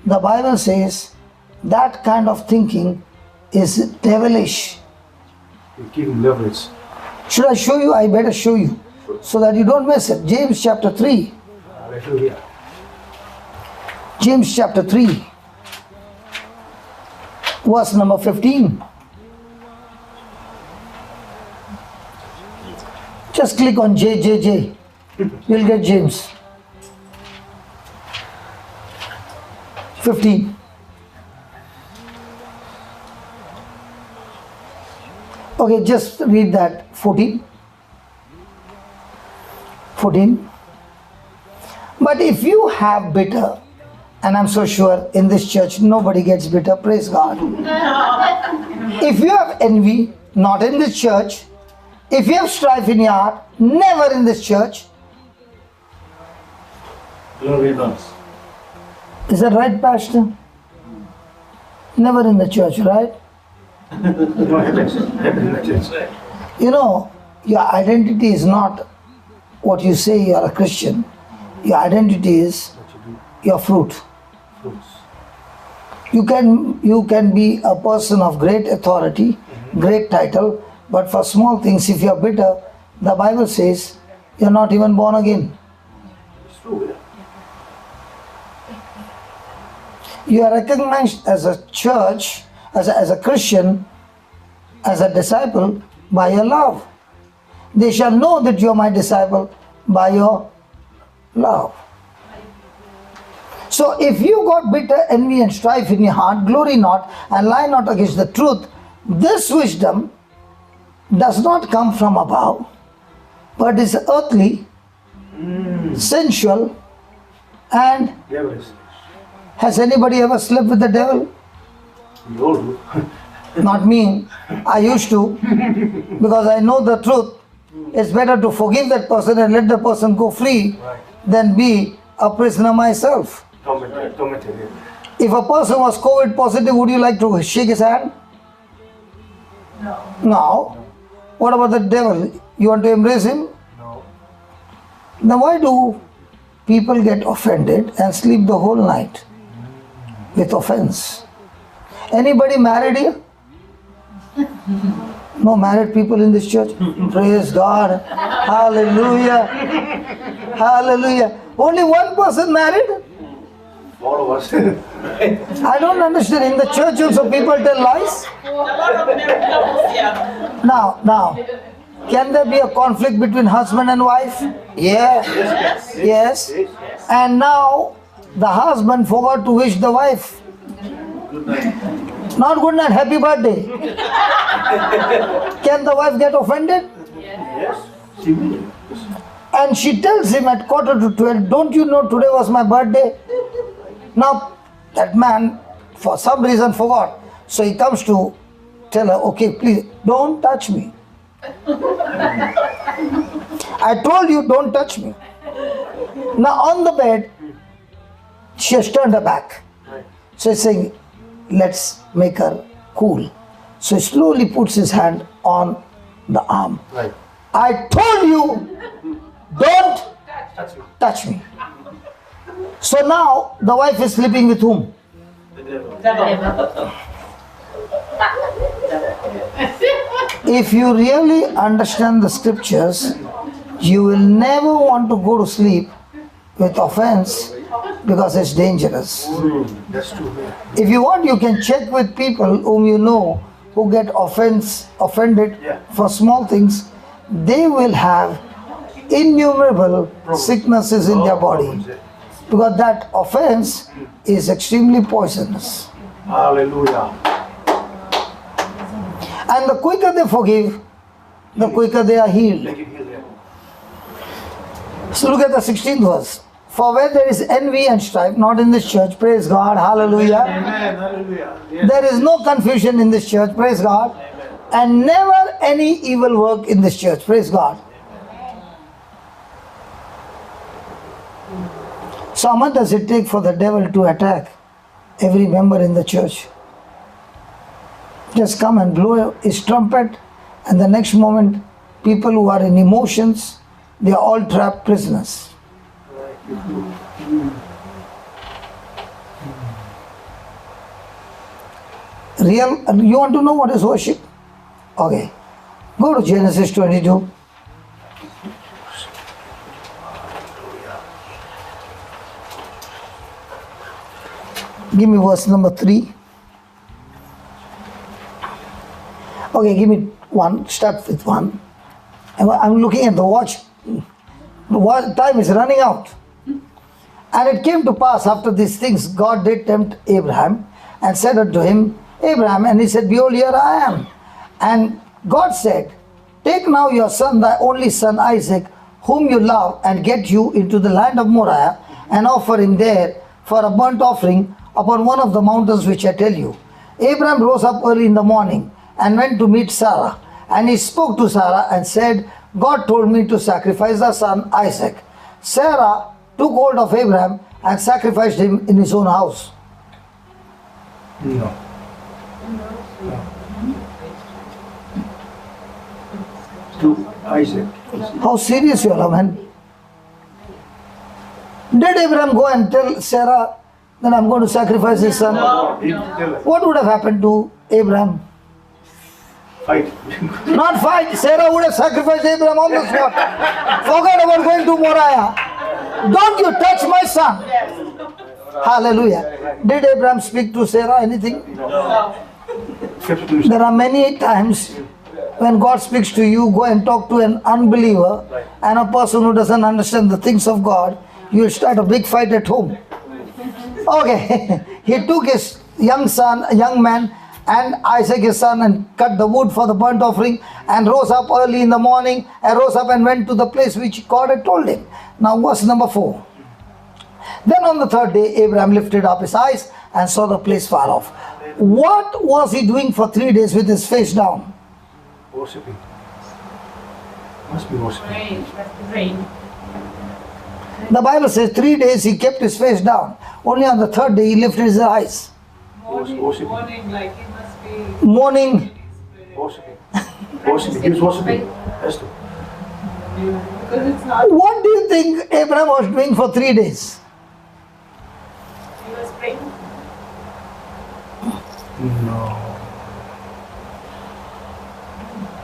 the Bible says that kind of thinking is devilish. You give him leverage. Should I show you? I better show you so that you don't miss it. James chapter 3. Hallelujah. James chapter 3, verse number 15. Just click on J. You'll get James. 15. Okay, just read that. 14. 14. But if you have bitter, and I'm so sure in this church nobody gets bitter, praise God. If you have envy, not in this church. If you have strife in your heart, never in this church. Glory belongs. Is that right, Pastor? Never in the church, right? No, heavens. You know, your identity is not what you say you are a Christian. Your identity is your fruit. Fruits. You can be a person of great authority, great title, but for small things, if you are bitter, the Bible says you are not even born again. It's true, yeah. You are recognized as a church, as a Christian, as a disciple by your love. They shall know that you are my disciple by your love. So if you got bitter envy and strife in your heart, glory not and lie not against the truth. This wisdom does not come from above, but is earthly, sensual, and Devilish. has anybody ever slept with the devil? We all do. Not me. I used to, because I know the truth. It's better to forgive that person and let the person go free Right. than be a prisoner myself. Tormented, yeah. If a person was COVID positive, would you like to shake his hand? No. What about the devil? You want to embrace him? No. Now why do people get offended and sleep the whole night with offense? Anybody married here? No married people in this church? Praise God. Hallelujah. Hallelujah. Only one person married? All of us. I don't understand. In the church also people tell lies? Now, can there be a conflict between husband and wife? Yes. And now the husband forgot to wish the wife. Not good night, happy birthday. Can the wife get offended? Yes. She will. And she tells him at 11:45, don't you know today was my birthday? Now that man for some reason forgot. So he comes to tell her, okay, please don't touch me. I told you don't touch me. Now on the bed, she has turned her back. So he's saying, let's make her cool. So he slowly puts his hand on the arm. Right. I told you, don't touch me. So now the wife is sleeping with whom? If you really understand the scriptures, you will never want to go to sleep with offense because it's dangerous. That's true, yeah. If you want, you can check with people whom you know who get offended for small things. They will have innumerable sicknesses in their body because that offense is extremely poisonous. Hallelujah. And the quicker they forgive, the quicker they are healed. Make it heal, yeah. So look at the 16th verse. For where there is envy and strife, not in this church, praise God, hallelujah. Amen. Hallelujah. Yes. There is no confusion in this church, praise God. and never any evil work in this church. Praise God. So how much does it take for the devil to attack every member in the church? Just come and blow his trumpet, and the next moment people who are in emotions, they are all trapped prisoners. You want to know what is worship? Okay. Go to Genesis 22. Give me verse number 3. Okay, give me 1. Start with 1. I'm looking at the watch. The time is running out. And it came to pass after these things, God did tempt Abraham and said unto him, Abraham, and he said, Behold, here I am. And God said, Take now your son, thy only son Isaac, whom you love, and get you into the land of Moriah, and offer him there for a burnt offering upon one of the mountains which I tell you. Abraham rose up early in the morning and went to meet Sarah. And he spoke to Sarah and said, God told me to sacrifice our son Isaac. Sarah took hold of Abraham and sacrificed him in his own house. No. To Isaac. How serious you are, man. Did Abraham go and tell Sarah that I'm going to sacrifice his son? He didn't tell her. What would have happened to Abraham? Fight. Not fight. Sarah would have sacrificed Abraham on the spot. Forget about going to Moriah. Don't you touch my son. Hallelujah. Did Abraham speak to Sarah anything? There are many times when God speaks to you, go and talk to an unbeliever and a person who doesn't understand the things of God. You will start a big fight at home. Okay. He took his young man, and Isaac his son, and cut the wood for the burnt offering, and rose up early in the morning, and rose up and went to the place which God had told him. Now verse number 4. Then on the third day Abraham lifted up his eyes and saw the place far off. What was he doing for 3 days with his face down? Worshipping. Must be worshipping. Rain. The Bible says 3 days he kept his face down. Only on the third day he lifted his eyes. Worshipping. Morning. Worshipping. Worshipping. He was worshipping. Has to. What do you think Abraham was doing for 3 days? He was praying. No.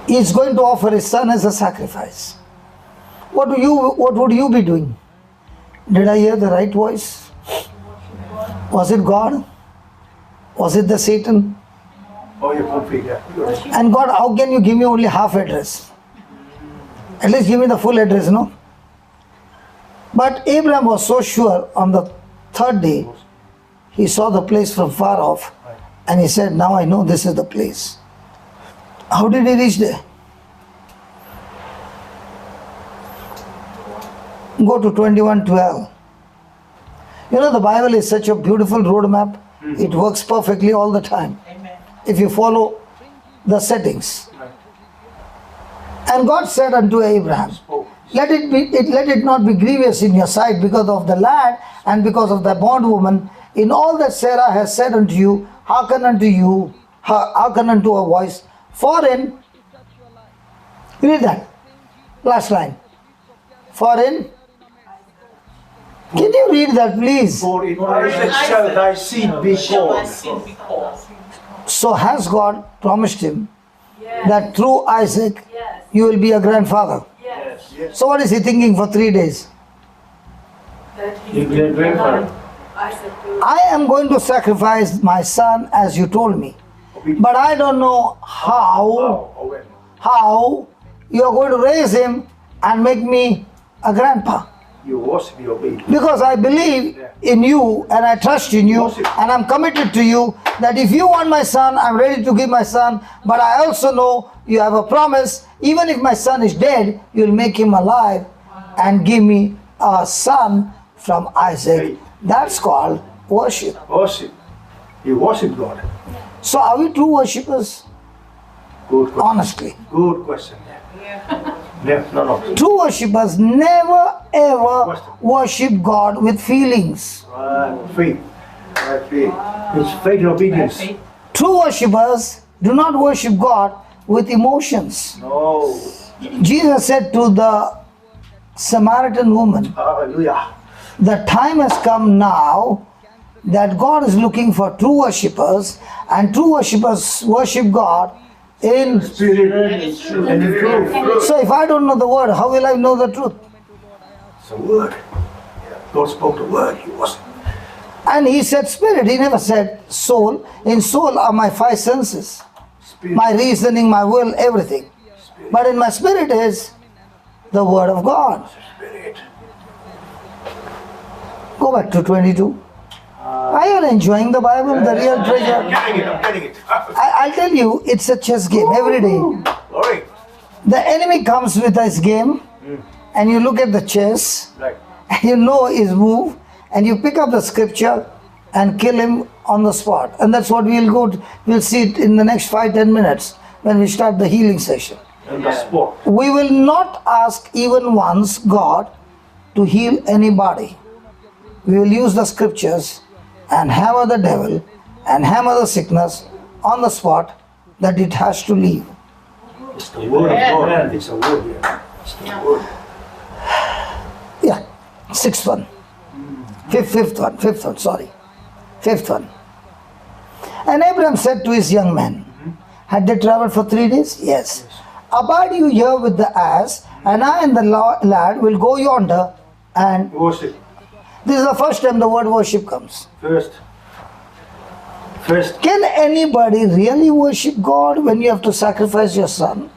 He is going to offer his son as a sacrifice. What would you be doing? Did I hear the right voice? Was it God? Was it the Satan? Oh, you're complete, yeah. And God, how can you give me only half address? At least give me the full address, no? But Abraham was so sure. On the third day, he saw the place from far off, and he said, now I know this is the place. How did he reach there? Go to 21:12. You know, the Bible is such a beautiful roadmap. It works perfectly all the time. If you follow the settings. And God said unto Abraham, let it not be grievous in your sight because of the lad and because of the bondwoman. In all that Sarah has said unto you, hearken unto her voice. For in, read that, last line. For in, can you read that please? For in Isaac shall thy seed be called. So has God promised him that through Isaac you will be a grandfather. Yes. So what is he thinking for 3 days? You grandfather. I am going to sacrifice my son as you told me. But I don't know how you are going to raise him and make me a grandpa. You worship your baby. Because I believe in you and I trust in you and I'm committed to you that if you want my son, I'm ready to give my son. But I also know you have a promise, even if my son is dead, you'll make him alive and give me a son from Isaac. That's called worship. Worship. You worship God. So are we true worshippers? Good question. Honestly. Good question. Yeah, no. True worshippers never ever Question. worship God with feelings. Faith. Faith. It's faith and obedience. True worshippers do not worship God with emotions. No. Jesus said to the Samaritan woman, Hallelujah. the time has come now that God is looking for true worshippers, and true worshippers worship God in. Spirit and in truth. So if I don't know the word, how will I know the truth? It's a word. God spoke the word. He was. And he said spirit, he never said soul. In soul are my five senses, Spirit. my reasoning, my will, everything. But in my spirit is the word of God. Spirit. Go back to 22. Are you enjoying the Bible, the real treasure? I'm getting it. I'll tell you, it's a chess game every day. Glory. The enemy comes with his game, and you look at the chess, Right. and you know his move, and you pick up the scripture and kill him on the spot. And that's what we'll see it in the next 5-10 minutes when we start the healing session. And the sport. We will not ask even once God to heal anybody. We will use the scriptures and hammer the devil and hammer the sickness on the spot that it has to leave. It's the word of God. It's a word here. It's the word. Yeah, sixth one. Fifth one, sorry. Fifth one. And Abraham said to his young men, had they traveled for 3 days? Yes. Abide you here with the ass, and I and the lad will go yonder. And Worship. this is the first time the word worship comes. First. Can anybody really worship God when you have to sacrifice your son?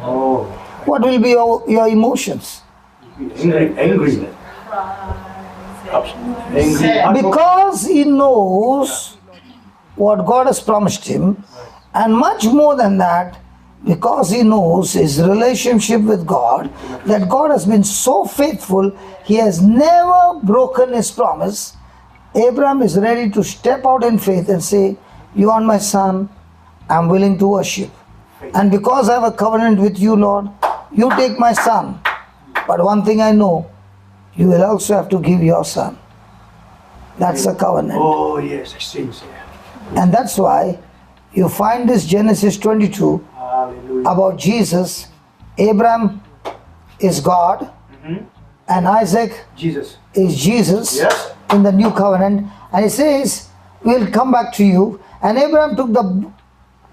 Oh. What will be your emotions? Angry. Angry. Because he knows what God has promised him, and much more than that, because he knows his relationship with God, that God has been so faithful, he has never broken his promise. Abraham is ready to step out in faith and say, you are my son, I'm willing to worship. And because I have a covenant with you, Lord, you take my son. But one thing I know, you will also have to give your son. That's a covenant. Oh, yes, exchange. And that's why you find this Genesis 22 Hallelujah. about Jesus. Abraham is God, and Isaac Jesus. is Jesus Yes. in the new covenant. And he says, we'll come back to you. And Abraham took the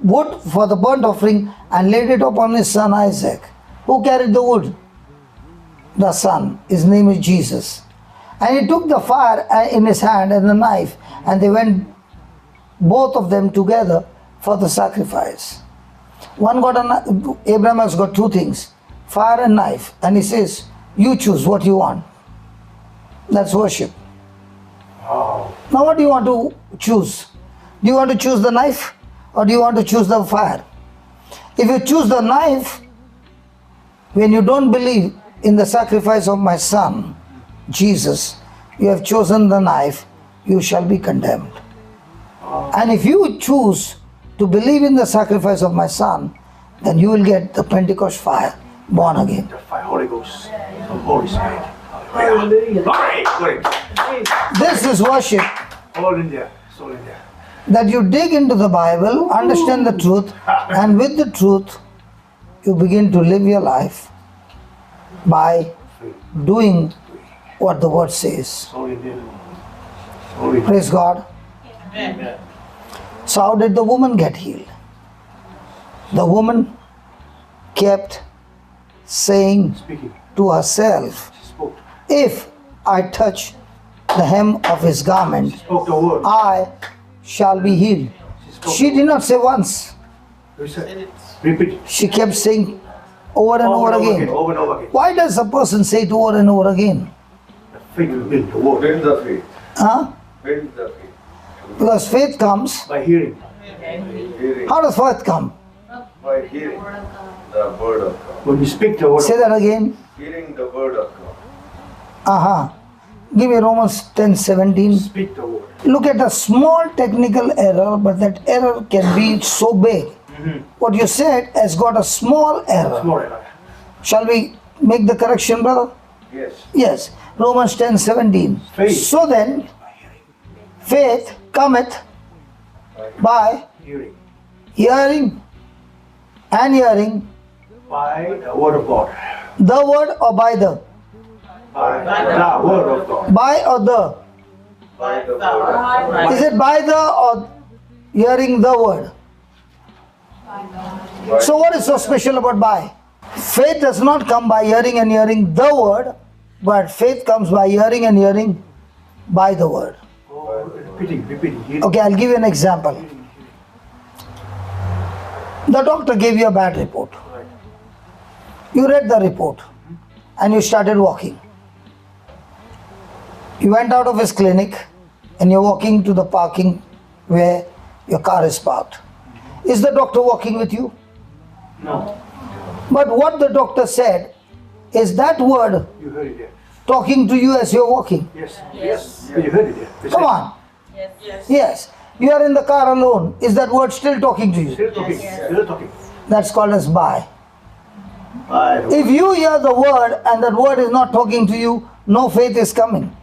wood for the burnt offering and laid it upon his son Isaac. Who carried the wood? The son. His name is Jesus. And he took the fire in his hand and the knife, and they went, both of them together, for the sacrifice. Abraham has got two things, fire and knife. And he says, you choose what you want. That's worship. Oh. Now what do you want to choose? Do you want to choose the knife, or do you want to choose the fire? If you choose the knife, when you don't believe in the sacrifice of my son, Jesus, you have chosen the knife, you shall be condemned. And if you choose to believe in the sacrifice of my son, then you will get the Pentecost fire, born again. The fire, Holy Ghost. The Holy Spirit. Hallelujah. Glory. Glory. This is worship, All in there. It's all in there. that you dig into the Bible, understand the truth, and with the truth, you begin to live your life by doing what the word says. It's all in there. All in there. Praise God. Amen. So how did the woman get healed? The woman kept saying Speaking. to herself, She spoke. if I touch the hem of his garment, Spoke the word. I shall be healed. She did not say once. You said, repeat. She kept saying over and over again. Over and over again. Why does a person say it over and over again? The faith will build the word. Build the faith. Huh? Build the faith. Because faith comes. By hearing. Hearing. How does faith come? By hearing the word of God. When you speak the word, Say that again. Hearing the word of God. Uh-huh. Give me Romans 10:17. speak the word. Look at a small technical error, but that error can be so big what you said has got a small error. Small error. Shall we make the correction, brother? Yes. Yes. Romans 10:17. Faith. So then, faith cometh by Hearing. hearing, and hearing By the word of God. the word, or by the? By the word of God. By or the? By the word. Is it by the or hearing the word? So what is so special about by? Faith does not come by hearing and hearing the word, but faith comes by hearing and hearing by the word. Oh, repeating. Hearing. Okay, I'll give you an example. The doctor gave you a bad report. You read the report and you started walking. You went out of his clinic and you're walking to the parking where your car is parked. Is the doctor walking with you? No. But what the doctor said is that word You heard it there. talking to you as you're walking. Yes. You heard it there. Come on. Yes. You are in the car alone. Is that word still talking to you? Still talking. Still talking. That's called as by. By the If you hear the word and that word is not talking to you, no faith is coming.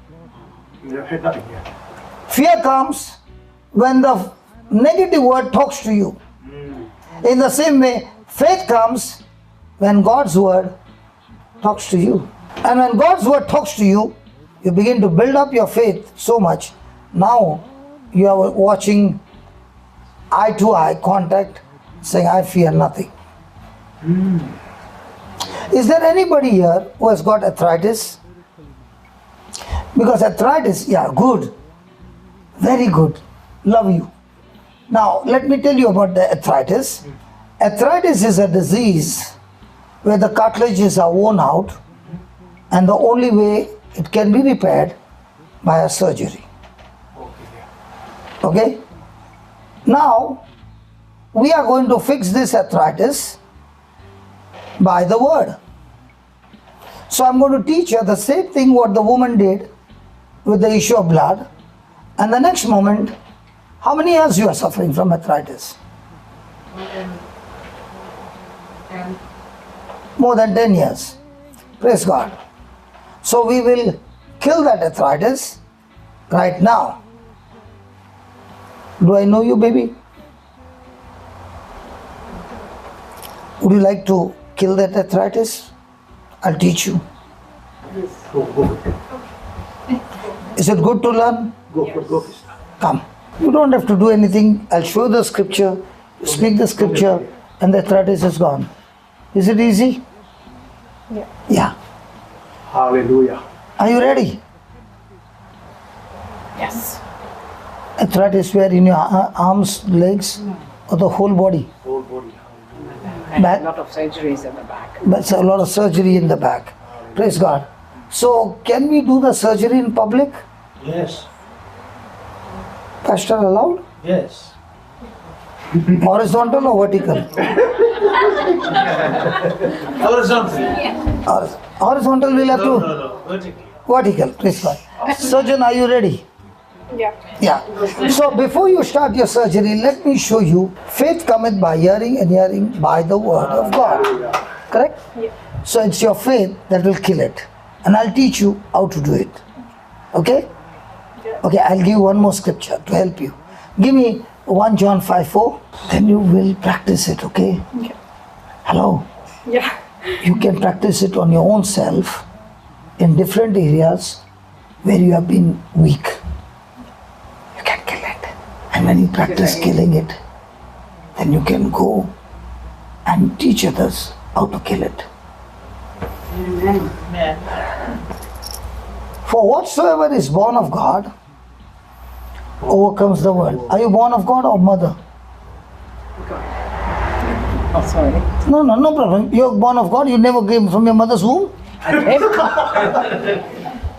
You have heard nothing yet. Fear comes when the negative word talks to you. In the same way, faith comes when God's word talks to you. And when God's word talks to you, you begin to build up your faith so much. Now you are watching eye to eye contact, saying, I fear nothing. Is there anybody here who has got arthritis? Because arthritis, yeah, good. Very good. Love you. Now, let me tell you about the arthritis. Arthritis is a disease where the cartilages are worn out, and the only way it can be repaired by a surgery. Okay? Now, we are going to fix this arthritis by the word. So I'm going to teach you the same thing what the woman did with the issue of blood, and the next moment, how many years you are suffering from arthritis? More than 10 years. Praise God. So we will kill that arthritis right now. Do I know you, baby? Would you like to kill that arthritis? I'll teach you. Go. Is it good to learn? Go. Come. You don't have to do anything. I'll show the scripture, speak the scripture, and the arthritis is gone. Is it easy? Yeah. Hallelujah. Are you ready? Yes. Arthritis where in your arms, legs, or the whole body? Whole body. And Back. a lot of surgeries in the back. That's a lot of surgery in the back. Praise God. So, can we do the surgery in public? Yes. Pastor allowed? Yes. Horizontal or vertical? Horizontally. Horizontal will have to. No. Vertically. Vertical. Praise God. Surgeon, are you ready? Yeah. Yeah. So before you start your surgery, let me show you. Faith cometh by hearing, and hearing by the word of God. Correct? Yeah. So it's your faith that will kill it. And I'll teach you how to do it. Okay? Okay, I'll give you one more scripture to help you. Give me 1 John 5:4. Then you will practice it, okay? Yeah. Hello? Yeah. You can practice it on your own self in different areas where you have been weak. You can kill it. And when you practice killing it, then you can go and teach others how to kill it. Amen. For whatsoever is born of God overcomes the world. Are you born of God or mother? Oh, sorry. No problem. You're born of God. You never came from your mother's womb.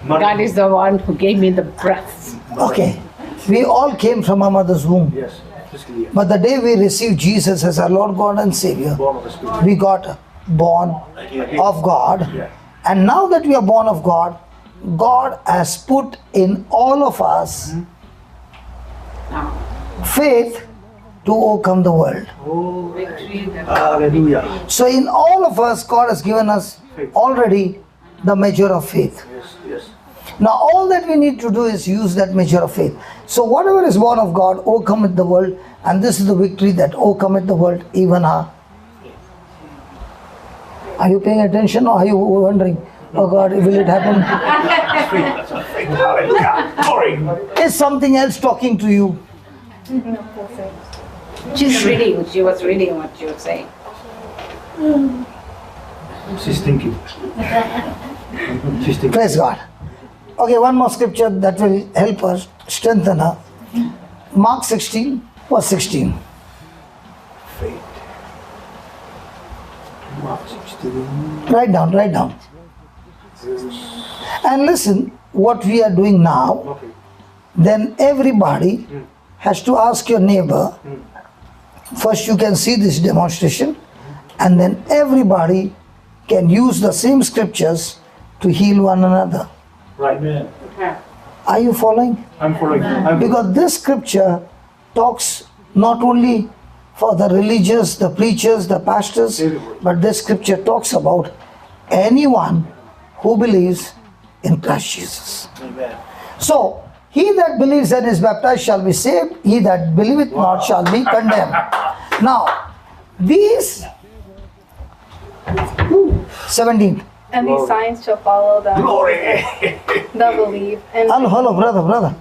God is the one who gave me the breath. Okay. We all came from our mother's womb. Yes. Physically, yes. But the day we received Jesus as our Lord God and Savior, Born of the Spirit. we got born of God. Yeah. And now that we are born of God, God has put in all of us faith to overcome the world. Oh, hallelujah. So in all of us, God has given us already the measure of faith. Yes, yes. Now all that we need to do is use that measure of faith. So whatever is born of God overcometh the world, and this is the victory that overcometh the world, even our. Are you paying attention, or are you wondering, oh God, will it happen? Hallelujah. Glory. Is something else talking to you? She's reading. She was reading what you were saying. She's thinking. She's thinking. Praise God. Okay, one more scripture that will help us strengthen her. Mark 16, verse 16. Faith. Mark 16. Write down, write down. And listen, what we are doing now, Okay. then everybody has to ask your neighbor. First you can see this demonstration, and then everybody can use the same scriptures to heal one another. Right. Amen. Are you following? I'm following. I'm Because this scripture talks not only for the religious, the preachers, the pastors, Everybody. but this scripture talks about anyone who believes in Christ Jesus. Amen. So, he that believes and is baptized shall be saved, he that believeth not shall be condemned. Now, these 17. And these signs shall follow them Glory. that believe. And Hello, brother.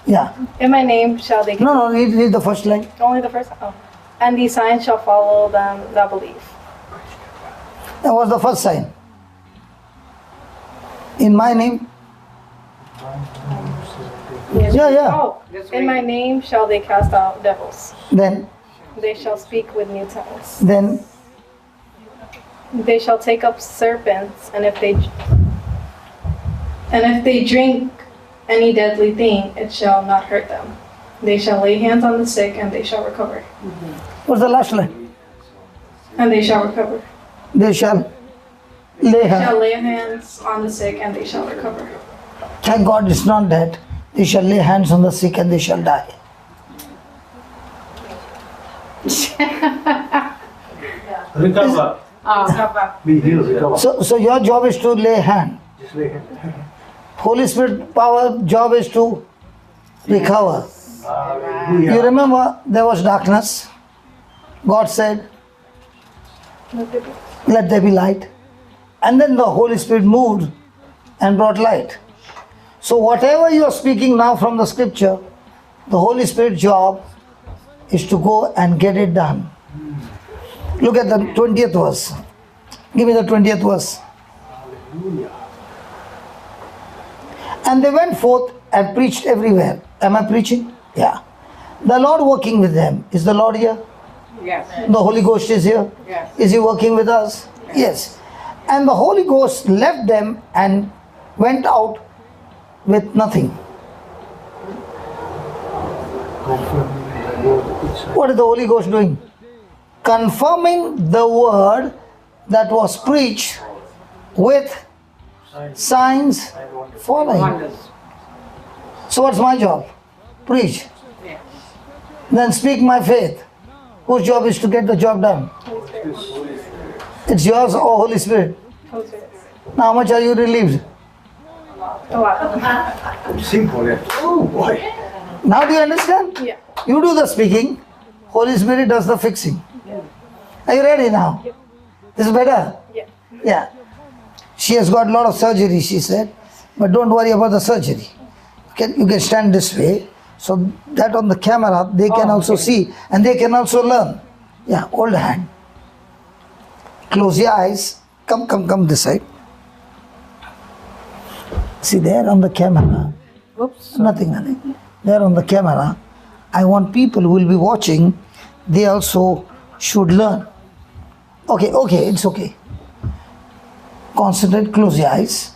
Yeah. in my name shall they No, read the first line. only the first. Oh. And these signs shall follow them that believe. That was the first sign. In my name. Yeah. Oh, in my name shall they cast out devils. Then They shall speak with new tongues. They shall take up serpents, and if they drink any deadly thing, it shall not hurt them. They shall lay hands on the sick, and they shall recover. what's the last line? And they shall recover. They shall lay hands. Shall lay hands on the sick, and they shall recover. Thank God it's not that. They shall lay hands on the sick and they shall die. Recover. Be healed. Recover. So your job is to lay hand. Just lay hand. Holy Spirit power job is to recover. You Hallelujah. remember there was darkness. God said, let there be light. And then the Holy Spirit moved and brought light. So whatever you are speaking now from the scripture, the Holy Spirit job is to go and get it done. Look at the 20th verse. Give me the 20th verse. Hallelujah. And they went forth and preached everywhere. Am I preaching? Yeah. The Lord working with them. Is the Lord here? Yes. The Holy Ghost is here? Yes. Is He working with us? Yes. And the Holy Ghost left them and went out with nothing. Confirming the word inside. What is the Holy Ghost doing? Confirming the word that was preached with signs following. Wonders. So what's my job? Preach. Yes. Then speak my faith. Whose job is to get the job done? It's yours or Holy Spirit? Holy Spirit. Now how much are you relieved? A lot. Simple. Yeah. Oh boy. Now do you understand? Yeah. You do the speaking, Holy Spirit does the fixing. Are you ready now? This is better? Yeah. Yeah. She has got a lot of surgery, she said, but don't worry about the surgery. You can stand this way, so that on the camera they can also see and they can also learn. Yeah, hold the hand. Close your eyes. Come this side. See there on the camera. Oops. Nothing. There on the camera. I want people who will be watching, they also should learn. Okay, it's okay. Concentrate, close your eyes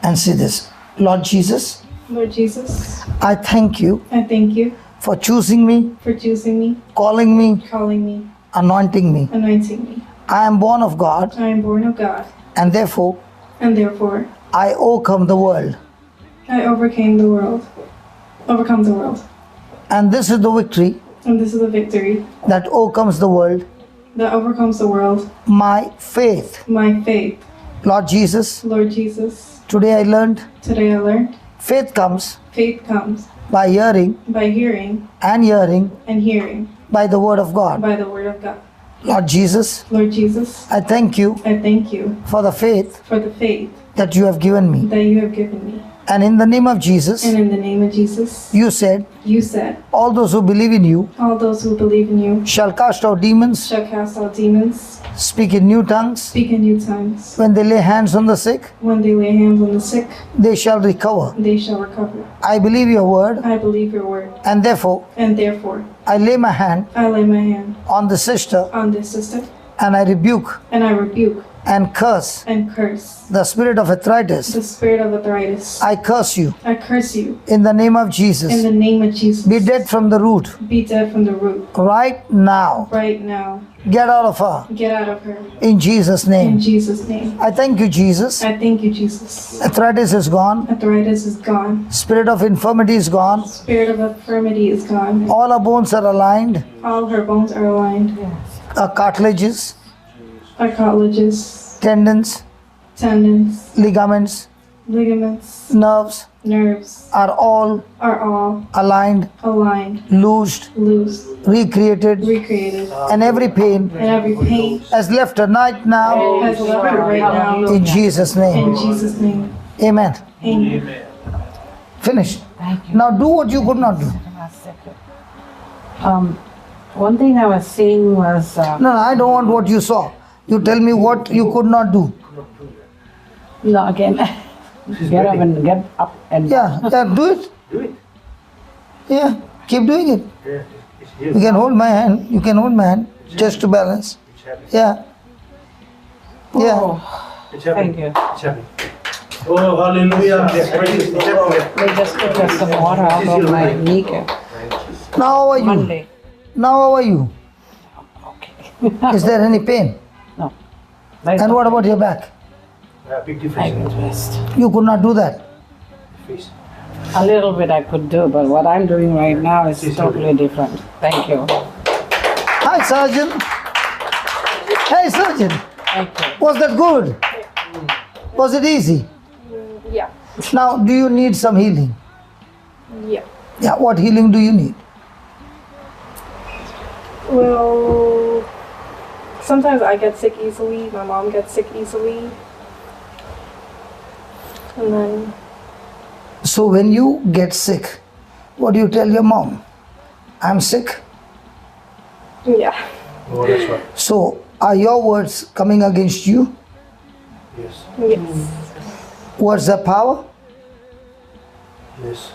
and see this. Lord Jesus, Lord Jesus, I thank you I thank you for choosing me, for choosing me, calling me, calling me, anointing me. anointing me. I am born of God I am born of God, and therefore and therefore I overcome the world. I overcome the world. And this is the victory And this is the victory that overcomes the world, that overcomes the world. my faith. My faith. Lord Jesus, Lord Jesus, today I learned today I learned faith comes faith comes by hearing by hearing and hearing and hearing by the word of God. by the word of God. Lord Jesus, Lord Jesus, I thank you I thank you for the faith for the faith that you have given me. that you have given me. And in the name of Jesus, And in the name of Jesus, you said, you said, all those who believe in you all those who believe in you shall cast out demons, shall cast out demons, speak in new tongues. speak in new tongues. When they lay hands on the sick, When they lay hands on the sick, they shall recover. they shall recover. I believe your word, I believe your word, and therefore and therefore I lay my hand I lay my hand on the sister on this sister, and I rebuke and I rebuke and curse and curse the spirit of arthritis. the spirit of arthritis. I curse you I curse you in the name of in Jesus. the name of Jesus. Be dead from the root Be dead from the root right now. right now. Get out of her Get out of her in Jesus' in name. Jesus' name. I thank you, Jesus. I thank you, Jesus. Arthritis is gone. Arthritis is gone. Spirit of infirmity is gone. Spirit of infirmity is gone. All our bones are aligned. All her bones are aligned. Our cartilages, Our cartilages, tendons, tendons, ligaments, ligaments, nerves nerves are all are all aligned, aligned, loosed, loose, recreated, recreated, and every pain and every pain has left her right now has left her right now. in Jesus' In name. Jesus' name. Amen. Amen. Finished. Thank you. Now do what you could not do. One thing I was seeing was No, I don't want what you saw. You tell me what you could not do. no again. Get up and Yeah, do it. Do it. Yeah, keep doing it. Yeah, it's here. You can hold my hand. You can hold my hand just to balance. It's happening. Yeah. Yeah. Oh, It's happening. thank you. It's happening. Oh, hallelujah. It's happening. They just took some water out of my kneecap Now how are you? Monday. Now how are you? Okay. Is there any pain? No. Right And what about your back? Big I difference. could rest. You could not do that. Face. A little bit I could do, but what I'm doing right now is totally different. Thank you. Hi, Sergeant. Hey, Sergeant. Thank you. Was that good? Was it easy? Yeah. Now, do you need some healing? Yeah. Yeah, what healing do you need? Well, sometimes I get sick easily. My mom gets sick easily. And then, So when you get sick, what do you tell your mom? I'm sick. yeah. Oh, that's right. So are your words coming against you? Yes. Yes. Words have power? Yes.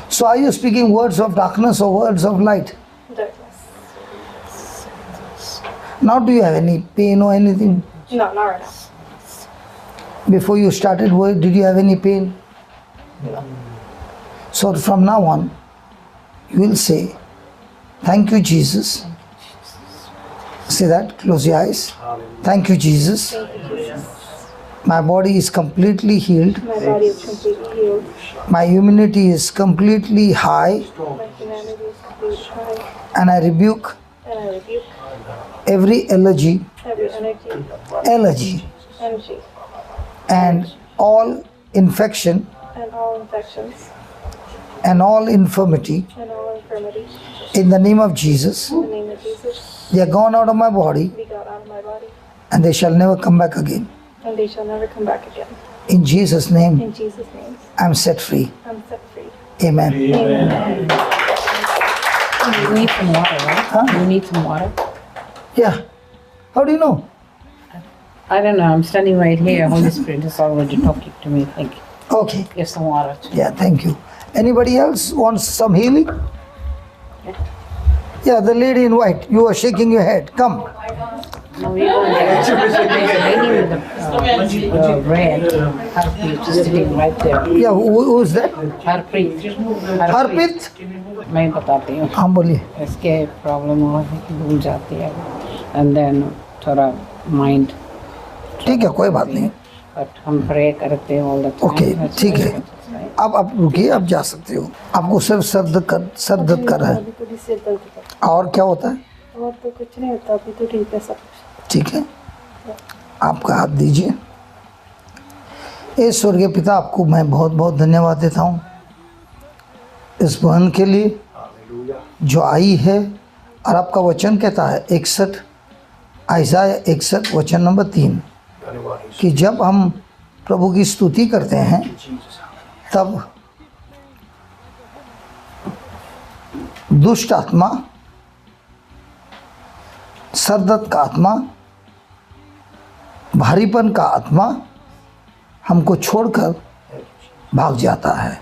So are you speaking words of darkness or words of light? Darkness. Now do you have any pain or anything? No, not right now. Before you started, did you have any pain? So from now on, you will say, thank you, Jesus. Say that, close your eyes. Thank you, Jesus. My body is completely healed. My body is completely healed. My immunity is completely high. My humanity is completely high. And I rebuke And I rebuke every allergy every energy and all infection and all infections and all infirmity. and all infirmities. In the name of Jesus, In the name of Jesus, they are gone out of my body be got out of my body, and they shall never come back again. and they shall never come back again. In Jesus' name, In Jesus' name, I'm set free. I'm set free. Amen. Amen. You need some water, right? Huh? You need some water? Yeah. How do you know? I don't know. I'm standing right here. Holy Spirit is already talking to me. Thank you. Okay. Give some water. Too. Yeah, thank you. Anybody else wants some healing? Yeah, the lady in white. You are shaking your head. Come. No, we don't get it. There's a lady with the red. Harpreet is sitting right there. Yeah, who's that? Harpreet. Harpreet? मैं बताती हूँ. हाँ बोलिए. इसके problem हो भूल जाती है. And then थोड़ा mind. ठीक है, कोई बात नहीं. But हम pray करते हैं all the time. Okay, That's ठीक why है. it's like- अब आप रुकिए, आप जा सकते हो। आपको सिर्फ सर दर्द कर रहा है, अभी थोड़ी सिर दर्द कर, और क्या होता है? और तो कुछ नहीं होता, अभी तो ठीक है सब कुछ। ठीक है, आपका हाथ दीजिए। ए स्वर्गीय पिता, आपको मैं बहुत बहुत धन्यवाद देता हूँ इस बहन के लिए जो आई है। और आपका वचन कहता है 61 आइसाया 61 वचन नंबर 3 कि जब हम प्रभु की स्तुति करते हैं तब दुष्ट आत्मा, सरदर्द का आत्मा, भारीपन का आत्मा हमको छोड़कर भाग जाता है।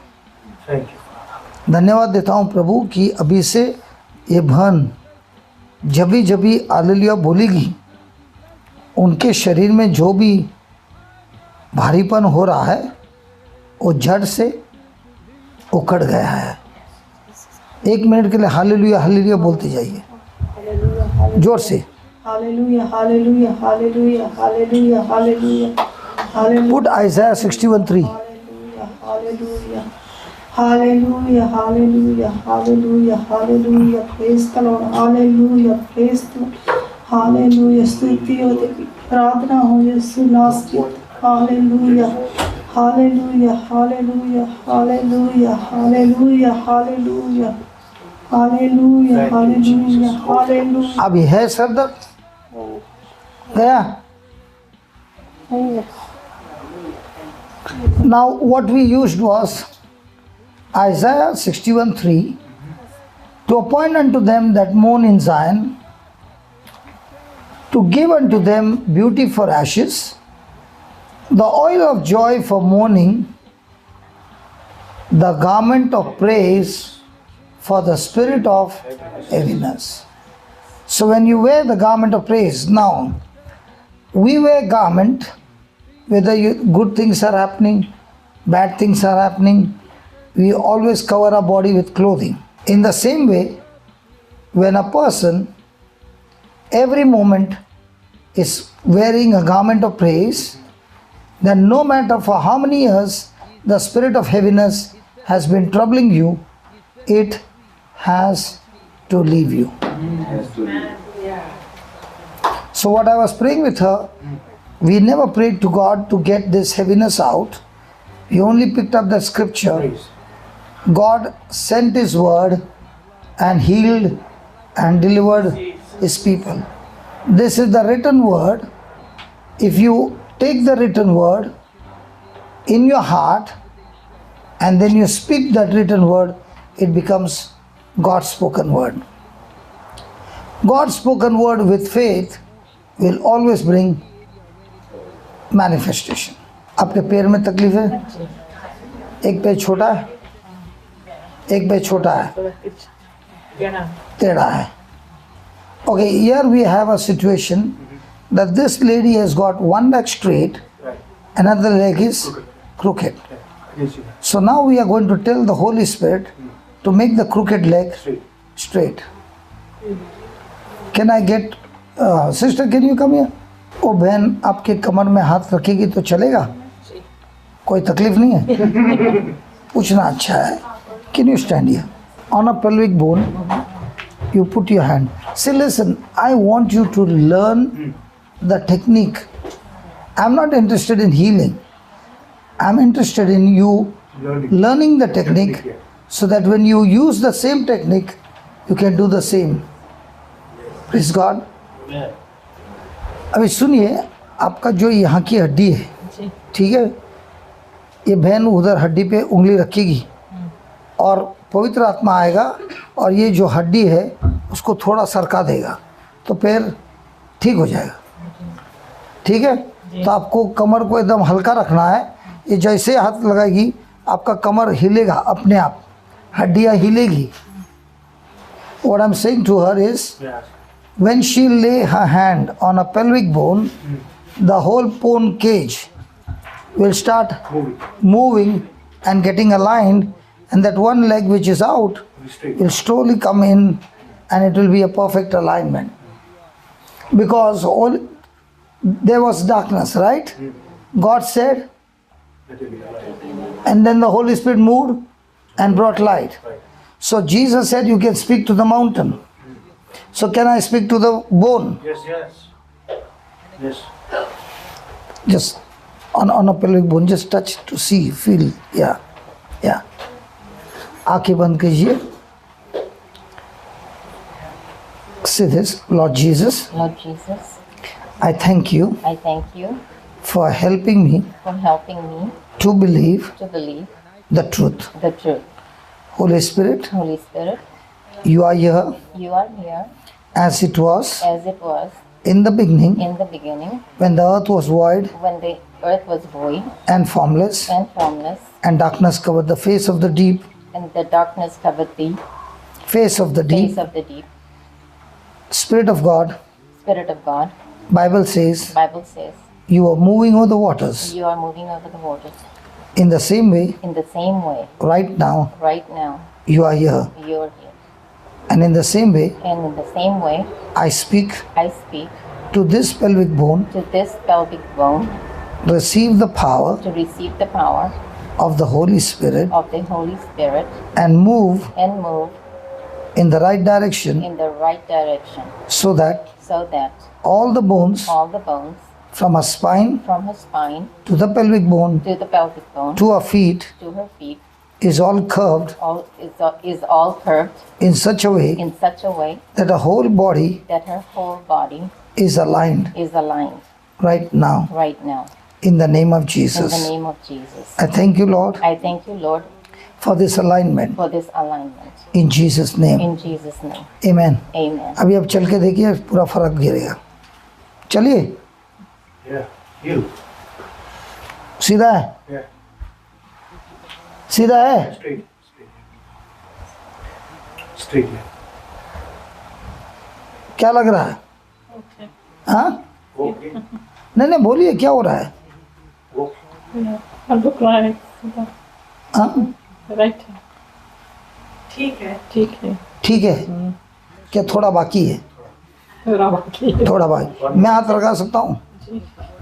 धन्यवाद देता हूँ प्रभु कि अभी से ये बहन जब भी हालेलुया बोलेगी, उनके शरीर में जो भी भारीपन हो रहा है वो जड़ से उखड़ गया है। 1 मिनट के लिए हालेलुया हालेलुया बोलते जाइए जोर से। Hallelujah hallelujah hallelujah hallelujah hallelujah hallelujah put Isaiah 61:3। Hallelujah hallelujah hallelujah hallelujah hallelujah praise the Lord, hallelujah praise the hallelujah, स्तुति हो तेरी, प्रार्थना हो यीशु नासरी, hallelujah hallelujah hallelujah hallelujah hallelujah hallelujah hallelujah hallelujah hallelujah. अभी है सर दर्द गया? Now what we used was Isaiah 61:3 to appoint unto them that mourn in Zion, to give unto them beauty for ashes, the oil of joy for mourning, the garment of praise for the spirit of heaviness. So when you wear the garment of praise, now we wear garment whether good things are happening, bad things are happening, we always cover our body with clothing. In the same way, when a person every moment is wearing a garment of praise, then no matter for how many years the spirit of heaviness has been troubling you, it has to leave you. So what I was praying with her, we never prayed to God to get this heaviness out. We only picked up the scripture. God sent His word and healed and delivered His people. This is the written word. If you take the written word in your heart and then you speak that written word, it becomes God's spoken word. God's spoken word with faith will always bring manifestation. आपके पैर में तकलीफ है? एक पैर छोटा है, एक पैर छोटा है, टेढ़ा है. Okay, here we have a situation that this lady has got one leg straight, another leg is crooked. So now we are going to tell the Holy Spirit to make the crooked leg straight. Can I get, sister, can you come here? ओ बहन, आपके कमर में हाथ रखेगी तो चलेगा? कोई तकलीफ नहीं है? पूछना अच्छा है. Can you stand here? On a pelvic bone, you put your hand. Say, listen, I want you to learn the technique. I'm not interested in healing. I'm interested in you learning the technique so that when you use the same technique, you can do the same. Praise God. अभी सुनिए, आपका जो यहाँ की हड्डी है, ठीक है, ये बहन उधर हड्डी पे उंगली रखेगी और पवित्र आत्मा आएगा और ये जो हड्डी है उसको थोड़ा सरका देगा तो पैर ठीक हो जाएगा. ठीक है, तो आपको कमर को एकदम हल्का रखना है. ये जैसे हाथ लगाएगी आपका कमर हिलेगा अपने आप, हड्डियाँ हिलेगी. What I'm saying to her is, when she lay her hand on a pelvic bone, the whole bone cage will start moving and getting aligned, and that one leg which is out will slowly come in and it will be a perfect alignment. Because there was darkness, right? God said, And then the Holy Spirit moved and brought light. So Jesus said, you can speak to the mountain. So can I speak to the bone? Yes, yes. Yes. Just on a pelvic bone, just touch to see, feel. Yeah. Yeah. आंखें बंद कीजिए. Say this, Lord Jesus, Lord Jesus, I thank you I thank you for helping me for helping me to believe to believe the truth. the truth. Holy Spirit, Holy Spirit, you are here you are here as it was as it was in the beginning in the beginning when the earth was void when the earth was void and formless and formless and darkness covered the face of the deep, and the darkness covered the face of the deep. face of the deep. Spirit of God, Spirit of God, Bible says, Bible says, you are moving over the waters. you are moving over the waters. In the same way, In the same way, right now, right now, you are here. you are here. And in the same way, And in the same way, I speak I speak to this pelvic bone, to this pelvic bone receive the power to receive the power of the Holy Spirit of the Holy Spirit and move and move in the right direction in the right direction so that so that all the bones all the bones from her spine from her spine to the pelvic bone to the pelvic bone to her feet to her feet is all curved is all curved in such a way in such a way that her whole body that her whole body is aligned is aligned right now right now. in the name of In the Jesus. name of Jesus. I thank you, Lord, I thank you, Lord, for this alignment for this alignment. in Jesus' name. In Jesus' name. Amen. Amen. अभी अब चल के देखिए पूरा फर्क गिरेगा. चलिए. Yeah. You. सीधा है. Yeah. सीधा है. Straight. Straight. Straight. Yeah. क्या लग रहा है? हाँ? Okay. नहीं बोलिए क्या हो रहा है? I look like हाँ? right. ठीक है. ठीक है. ठीक है. क्या थोड़ा बाकी है? थोड़ा बाकी है. थोड़ा बाकी. मैं हाथ लगा सकता हूँ?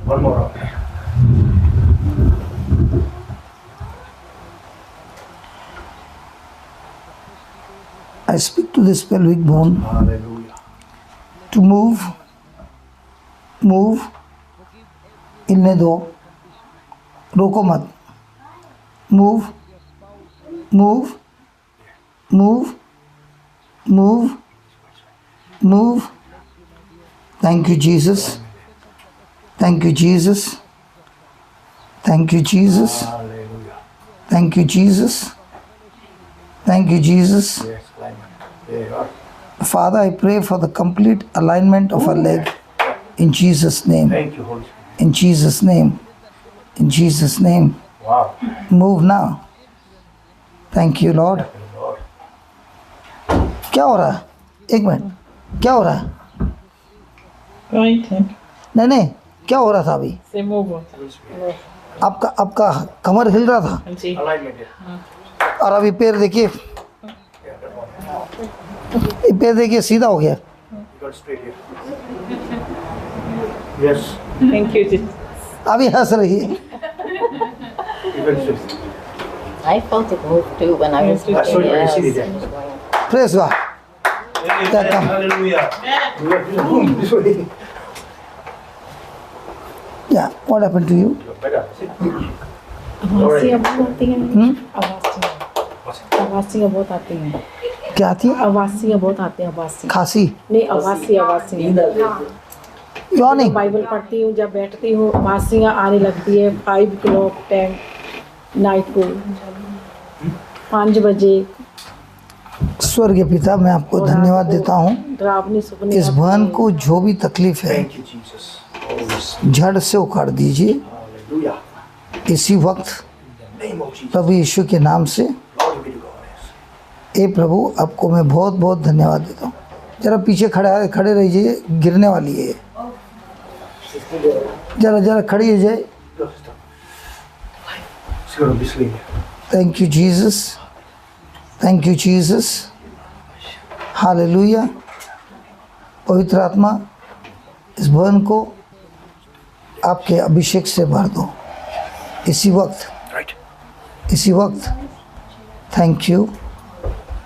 One more. I speak to this pelvic bone Hallelujah. to move. हिलने दो. रोको मत. Move. Thank you, Jesus. Thank you, Jesus. Thank you, Jesus. Hallelujah. Thank you, Jesus. Thank you, Jesus. Yes, alignment. There you are. Father, I pray for the complete alignment of our leg in Jesus' name. Thank you, Holy Spirit. In Jesus' name. In Jesus' name. Wow. Move now. Thank you, Lord. Lord. क्या हो रहा है? एक minute. क्या हो रहा है? Right hand. नहीं क्या हो रहा था अभी? से move. आपका कमर हिल रहा था जी. Alignment. Yeah. और अभी पैर देखिए. ये पैर देखिए सीधा हो गया. You got straight here. Yes. Thank you, Jesus. अभी हंस रही है. You got straight. I felt it move too when I was That's what doing I see it. there. Praise God. Amen. Hallelujah. Boom. This way. Yeah. What happened to you? You're better. See? आवाज़ियाँ बहुत आती हैं. Hmm? आवाज़ियाँ बहुत आती हैं. क्या आती है? आवाज़ियाँ बहुत आती हैं. आवाज़ियाँ. खांसी. नहीं आवाज़ियाँ. यॉर्निंग. बाइबल पढ़ती हूँ जब बैठती हूँ आवाज़ियाँ आने लगती है. 5 o'clock 10 नाइट को 5 बजे. स्वर्गीय पिता मैं आपको धन्यवाद देता हूँ. डरावनी सपने इस बहन को जो भी तकलीफ है Thank you, Jesus. Holy Spirit. झड़ से उखाड़ दीजिए Hallelujah. इसी वक्त Name of Jesus. प्रभु यीशु के नाम से. Glory be to God. ए प्रभु आपको मैं बहुत बहुत धन्यवाद देता हूँ. जरा पीछे खड़े रहिए. गिरने वाली है. जरा खड़ी हो जाए. Sure, this way. Thank you Jesus. Thank you Jesus. Hallelujah. पवित्र आत्मा इस बहन को आपके अभिषेक से भर दो इसी वक्त इसी वक्त thank you,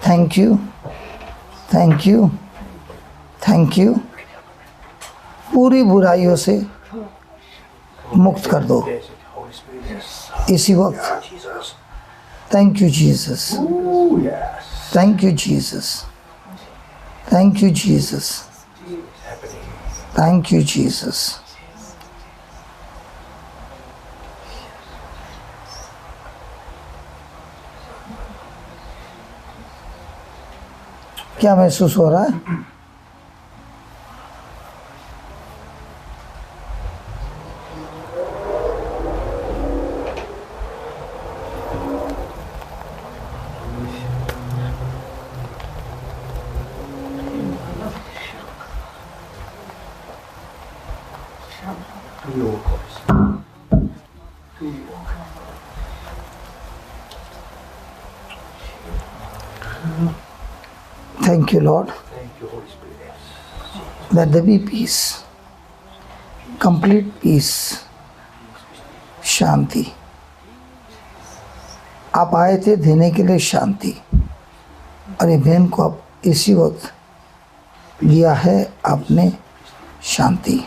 thank you, thank you, thank you. पूरी बुराइयों से मुक्त कर दो इसी वक्त। Thank you Jesus, thank you Jesus, thank you Jesus, thank you Jesus. क्या महसूस हो रहा है? Thank you, Lord. Thank you, Holy Spirit. Let there be peace, complete peace, शांति। आप आए थे देने के लिए शांति, और ये बहन को आप इसी वक्त दिया है आपने शांति,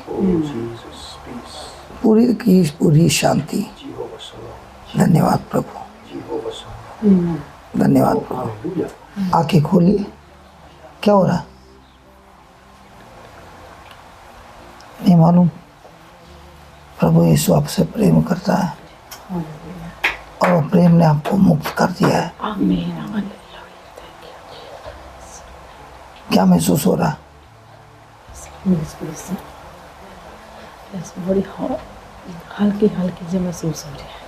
पूरी की पूरी शांति। धन्यवाद प्रभु, धन्यवाद प्रभु। आंखें खोलिए। क्या हो रहा है? नहीं मालूम। प्रभु यीशु आपसे प्रेम करता है और वो प्रेम ने आपको मुक्त कर दिया है। क्या महसूस हो रहा है? बड़ी हल्की हल्की जो महसूस हो रही है।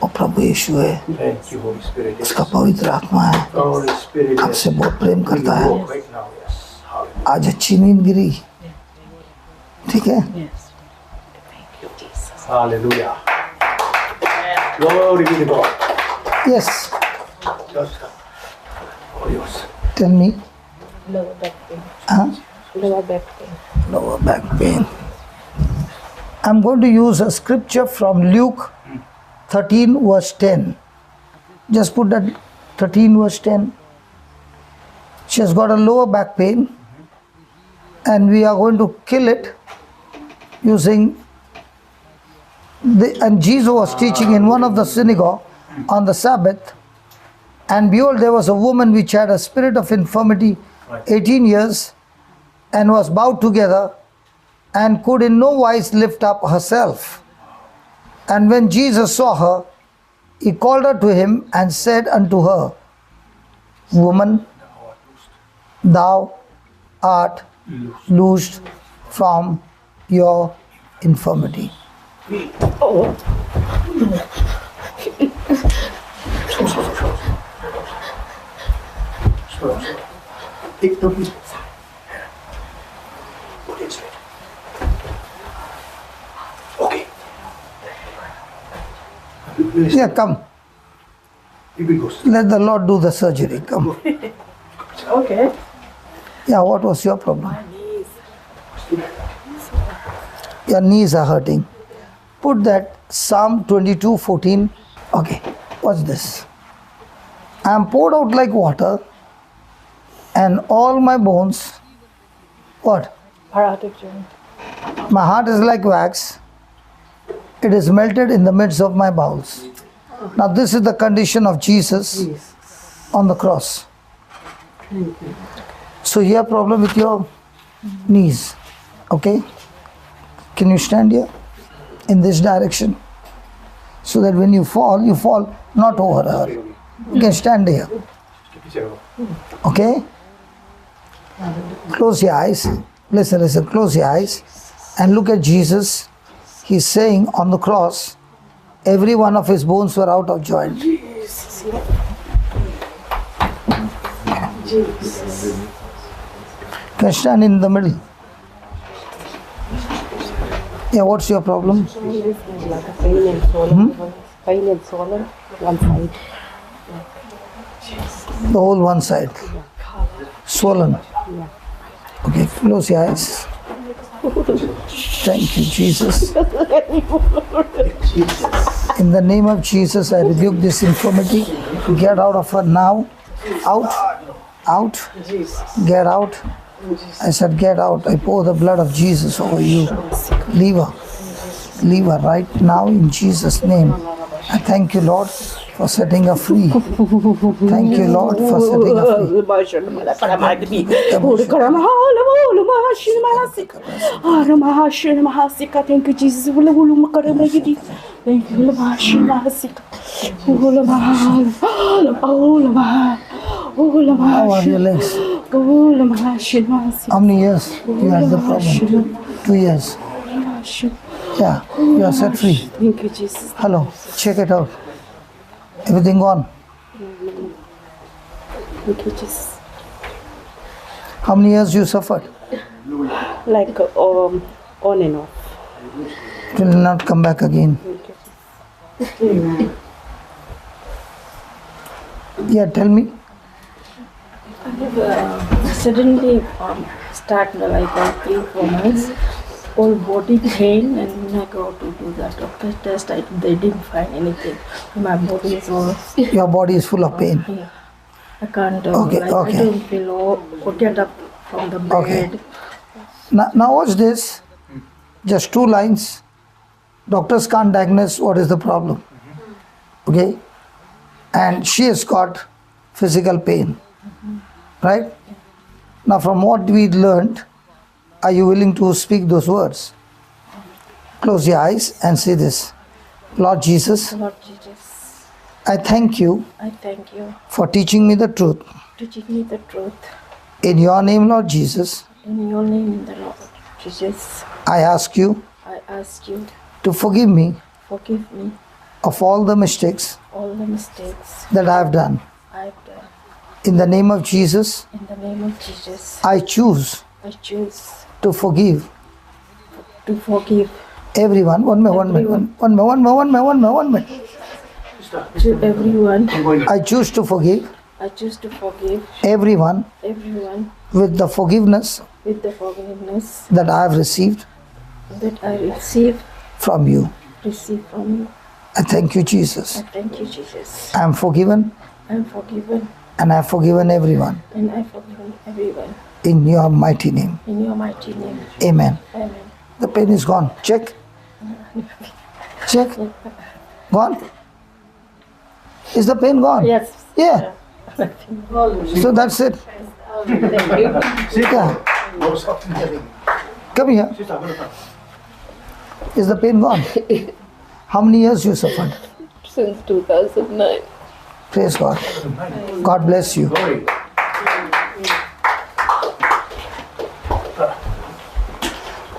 और प्रभु यीशु है, Thank you, Holy Spirit. उसका पवित्र आत्मा है, Holy Spirit. आपसे बहुत प्रेम करता है। Right now, yes. Hallelujah. आज अच्छी नींद गिरी, ठीक है? Hallelujah. Glory be to God. Yes, Just Holy Ghost. tell me. Lower back pain. Huh? Lower back pain. Lower back pain. I'm going to use a scripture from Luke 13 verse 10. Just put that 13 verse 10. She has got a lower back pain, and we are going to kill it using and Jesus was teaching in one of the synagogue on the Sabbath, and behold, there was a woman which had a spirit of infirmity 18 years and was bowed together and could in no wise lift up herself. And when Jesus saw her, he called her to him and said unto her, Woman, thou art loosed from your infirmity. Take the peace. Put it straight. Okay. Yeah, come. It will go. Let the Lord do the surgery. Come. Okay. Yeah, what was your problem? Your knees are hurting. Put that Psalm 22:14. Okay, watch this. I am poured out like water, and all my bones, what? Paratic joint. My heart is like wax. It is melted in the midst of my bowels. Now this is the condition of Jesus on the cross. So you have problem with your knees. Okay? Can you stand here in this direction? So that when you fall not over her. You can stand here. Okay? Close your eyes. Listen. Close your eyes and look at Jesus. He's saying on the cross, every one of his bones were out of joint. Jesus. Can stand in the middle. Yeah, what's your problem? Like a pain and swollen. Pain and swollen. One side. The whole one side. Swollen. Okay, close your eyes. Thank you, Jesus. In the name of Jesus, I rebuke this infirmity. Get out of her now. Out. Out. Get out. I said, get out. I pour the blood of Jesus over you. Leave her. Leave her right now in Jesus' name. I thank you, Lord, for setting her free. Thank you, Lord, for setting her free. Thank you, Jesus. Thank you, How are your legs? How many years you had the problem? 2 years. Yeah, you are set free. Thank you, Jesus. Hello, check it out. Everything gone? Thank you, Jesus. How many years you suffered? Like on and off. It will not come back again. Yeah, tell me. Suddenly start like 3-4 months. All body pain, and when I go to do the doctor test, they didn't find anything. My body is all. Your body is full of pain. Yeah. I can't. Okay, like, okay. I don't feel or get up from the bed. Okay. Now watch this. Just 2 lines. Doctors can't diagnose what is the problem. Okay? And she has got physical pain. Right? Now from what we learned, are you willing to speak those words? Close your eyes and say this. Lord Jesus, Lord Jesus, I thank you I thank you for teaching me the truth. to teach me the truth. In your name, Lord Jesus, In your name, in the Lord Jesus, I ask you I ask you, to forgive me forgive me of all the mistakes all the mistakes that I have done. I've done. In the name of Jesus, In the name of Jesus, I choose I choose to forgive to forgive everyone. One minute. to everyone. I choose to forgive I choose to forgive everyone everyone with the forgiveness with the forgiveness that I have received that I receive from you. from you. I thank you, Jesus. I thank you, Jesus. I am forgiven I'm forgiven and I have forgiven everyone. and I forgive everyone. In your mighty name. In your mighty name. Amen. Amen. The pain is gone. Check. Check. Gone? Is the pain gone? Yes. Yeah. So that's it. Yeah. Come here. Is the pain gone? How many years you suffered? Since 2009. Praise God. God bless you.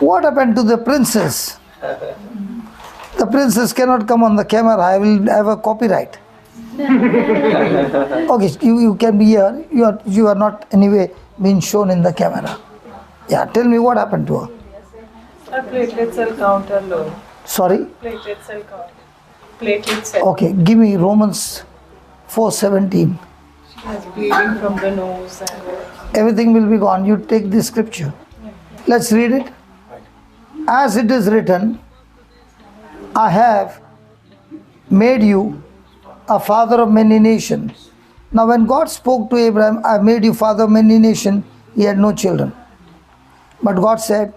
What happened to the princess? The princess cannot come on the camera. I will have a copyright. Okay, you can be here. You are not anyway being shown in the camera. Yeah, tell me what happened to her. Her platelet cell count are low. Sorry? Platelet cell count. Platelet cell. Okay, give me Romans 4:17. She has bleeding from the nose and Everything will be gone. You take this scripture. Let's read it. As it is written, I have made you a father of many nations. Now when God spoke to Abraham, I made you father of many nations, he had no children. But God said,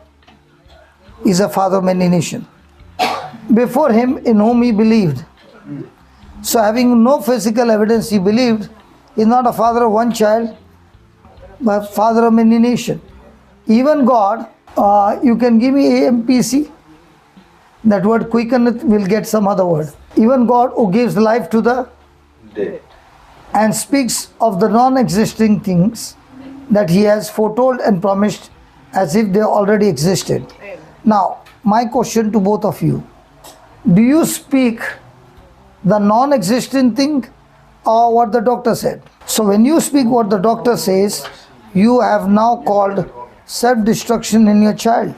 he's a father of many nations. Before him in whom he believed. So having no physical evidence, he believed, he's not a father of one child, but father of many nations. Even God, you can give me AMPC. That word quickeneth will get some other word. Even God who gives life to the dead and speaks of the non-existing things that he has foretold and promised as if they already existed. Now, my question to both of you, do you speak the non-existent thing or what the doctor said? So when you speak what the doctor says, you have now called self-destruction in your child.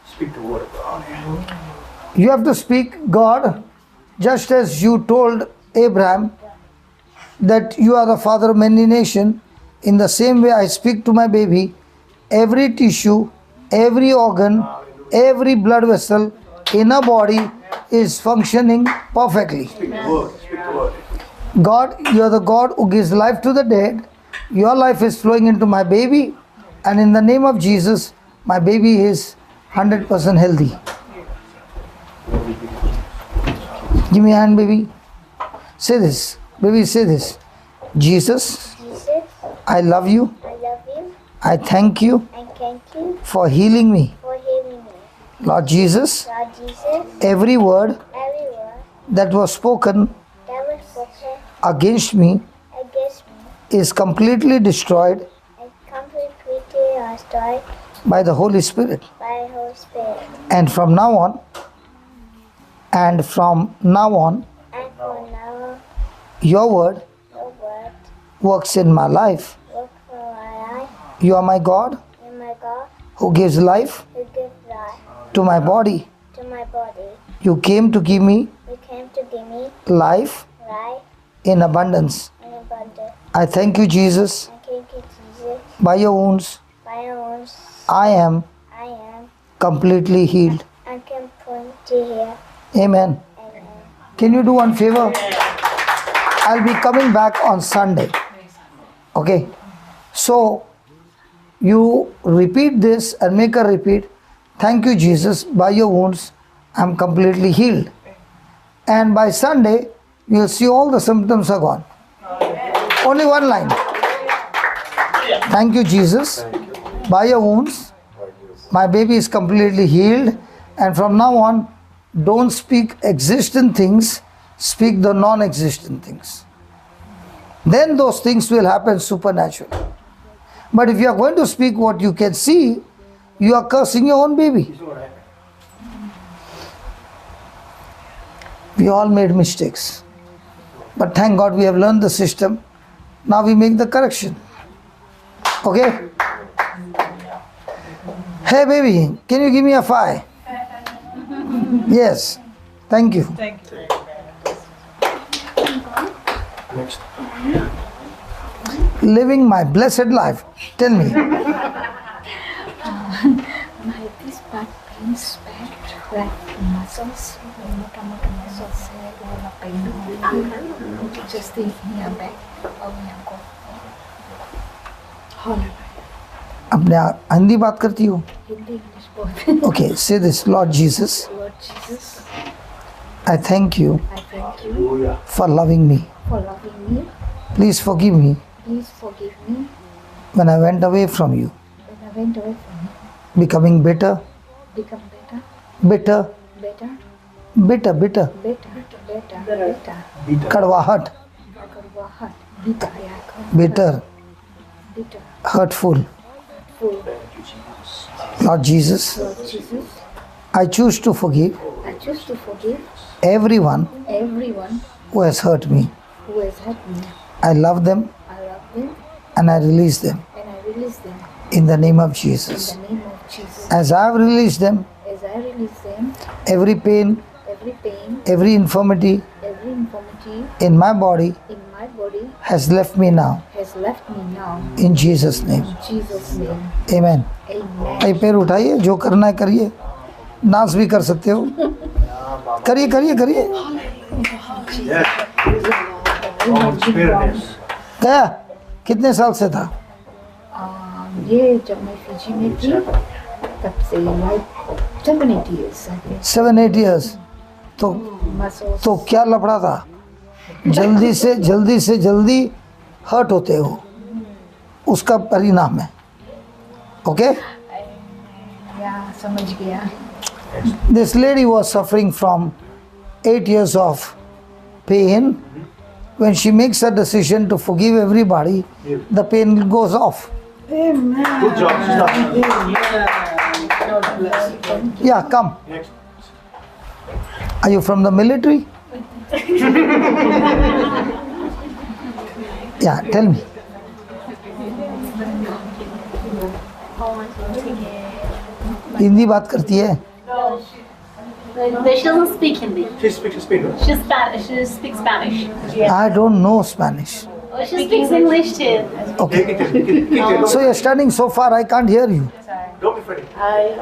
Speak the word of God. You have to speak God, just as you told Abraham that you are the father of many nations. In the same way I speak to my baby, every tissue every organ, every blood vessel in her body is functioning perfectly. Speak the word. Speak the word. God, you are the God who gives life to the dead. Your life is flowing into my baby, and in the name of Jesus, my baby is 100% healthy. Give me a hand, baby. Say this. Baby, say this. Jesus, I love you. I love you. I thank you And thank you for healing me. for healing me. Lord Jesus, Lord Jesus, every word every word that was spoken that was spoken against me against me is completely destroyed and completely destroyed by the Holy Spirit. by the Holy Spirit. And from now on, And for now, your word your word works in my life. work for my life. You are my God And my God, who gives life who gives life to my body. to my body. You came to give me You came to give me life life in abundance. and abundance. I thank you, Jesus. And thank you, Jesus. By your wounds, By your wounds, I am I am completely healed. and can point to here. Amen. Amen. Can you do one favor? I'll be coming back on Sunday. Okay? So, you repeat this and make a repeat. Thank you, Jesus. By your wounds, I'm completely healed. And by Sunday, you'll see all the symptoms are gone. Only one line. Thank you, Jesus. By your wounds, my baby is completely healed. And from now on, don't speak existent things, speak the non-existent things. Then those things will happen supernaturally. But if you are going to speak what you can see, you are cursing your own baby. We all made mistakes. But thank God we have learned the system. Now we make the correction. Okay? Hey baby, can you give me a 5? Yes. Thank you. Thank you. Next. Living my blessed life. Tell me. My this back pains bad, like muscles, motor muscles, like pain. Just thinking about अपने आप हिंदी बात करती हो? Hindi English both. Okay, say this. Lord Jesus, Lord Jesus, I thank you I thank you Hallelujah. for loving me. for loving me. Please forgive me Please forgive me when I went away from you, when I went away from you. becoming bitter, Become better, bitter, better, bitter, bitter, better, better. kadwahat, Karwahat, bitter, bitter, bitter, hurtful. full. Lord Jesus, Lord Jesus, I choose to forgive I choose to forgive everyone everyone who has hurt me. who has hurt me. I love them I love them and I release them and I release them in the name of in Jesus. the name of Jesus. As I have released them, As I release them, every pain, every pain, every infirmity every infirmity in my body in my body has left me now. has left me now. In Jesus' name. In Jesus' name. Amen. Amen. भाई पैर उठाइए, जो करना है करिए, dance भी कर सकते हो, करिए करिए करिए. Yes. Holy Spirit is. गया कितने साल से था? ये जब मैं फिजी में थी तब से like 7-8 years I think. 7-8 years. तो Muscles. तो क्या लफड़ा था? जल्दी से जल्दी हर्ट होते हो, उसका परिणाम है. ओके? Yeah, समझ गया. This lady was suffering from 8 years of pain. When she makes a decision to forgive everybody, the pain goes off. Good job, sister. Yeah, come. Next. Are you from the military? Yeah, tell me. Hindi बात करती है? She doesn't speak Hindi. She speaks Spanish. She's Spanish. She speaks Spanish. I don't know Spanish. She speaks English too. Okay. Take it. So you're standing so far, I can't hear you. Don't be afraid. I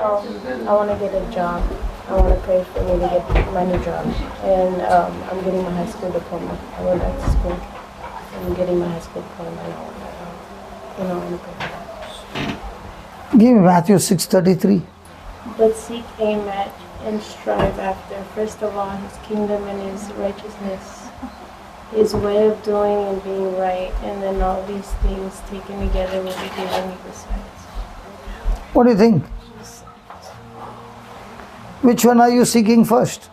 want to get a job. I want to pray for me to get my new job. And I'm getting my high school diploma. I went back to school. I'm getting my high school diploma. And I want to pray for that. Give me Matthew 6:33. But seek, aim at, and strive after, first of all, His kingdom and His righteousness, His way of doing and being right, and then all these things taken together will be given you besides. What do you think? Which one are you seeking first?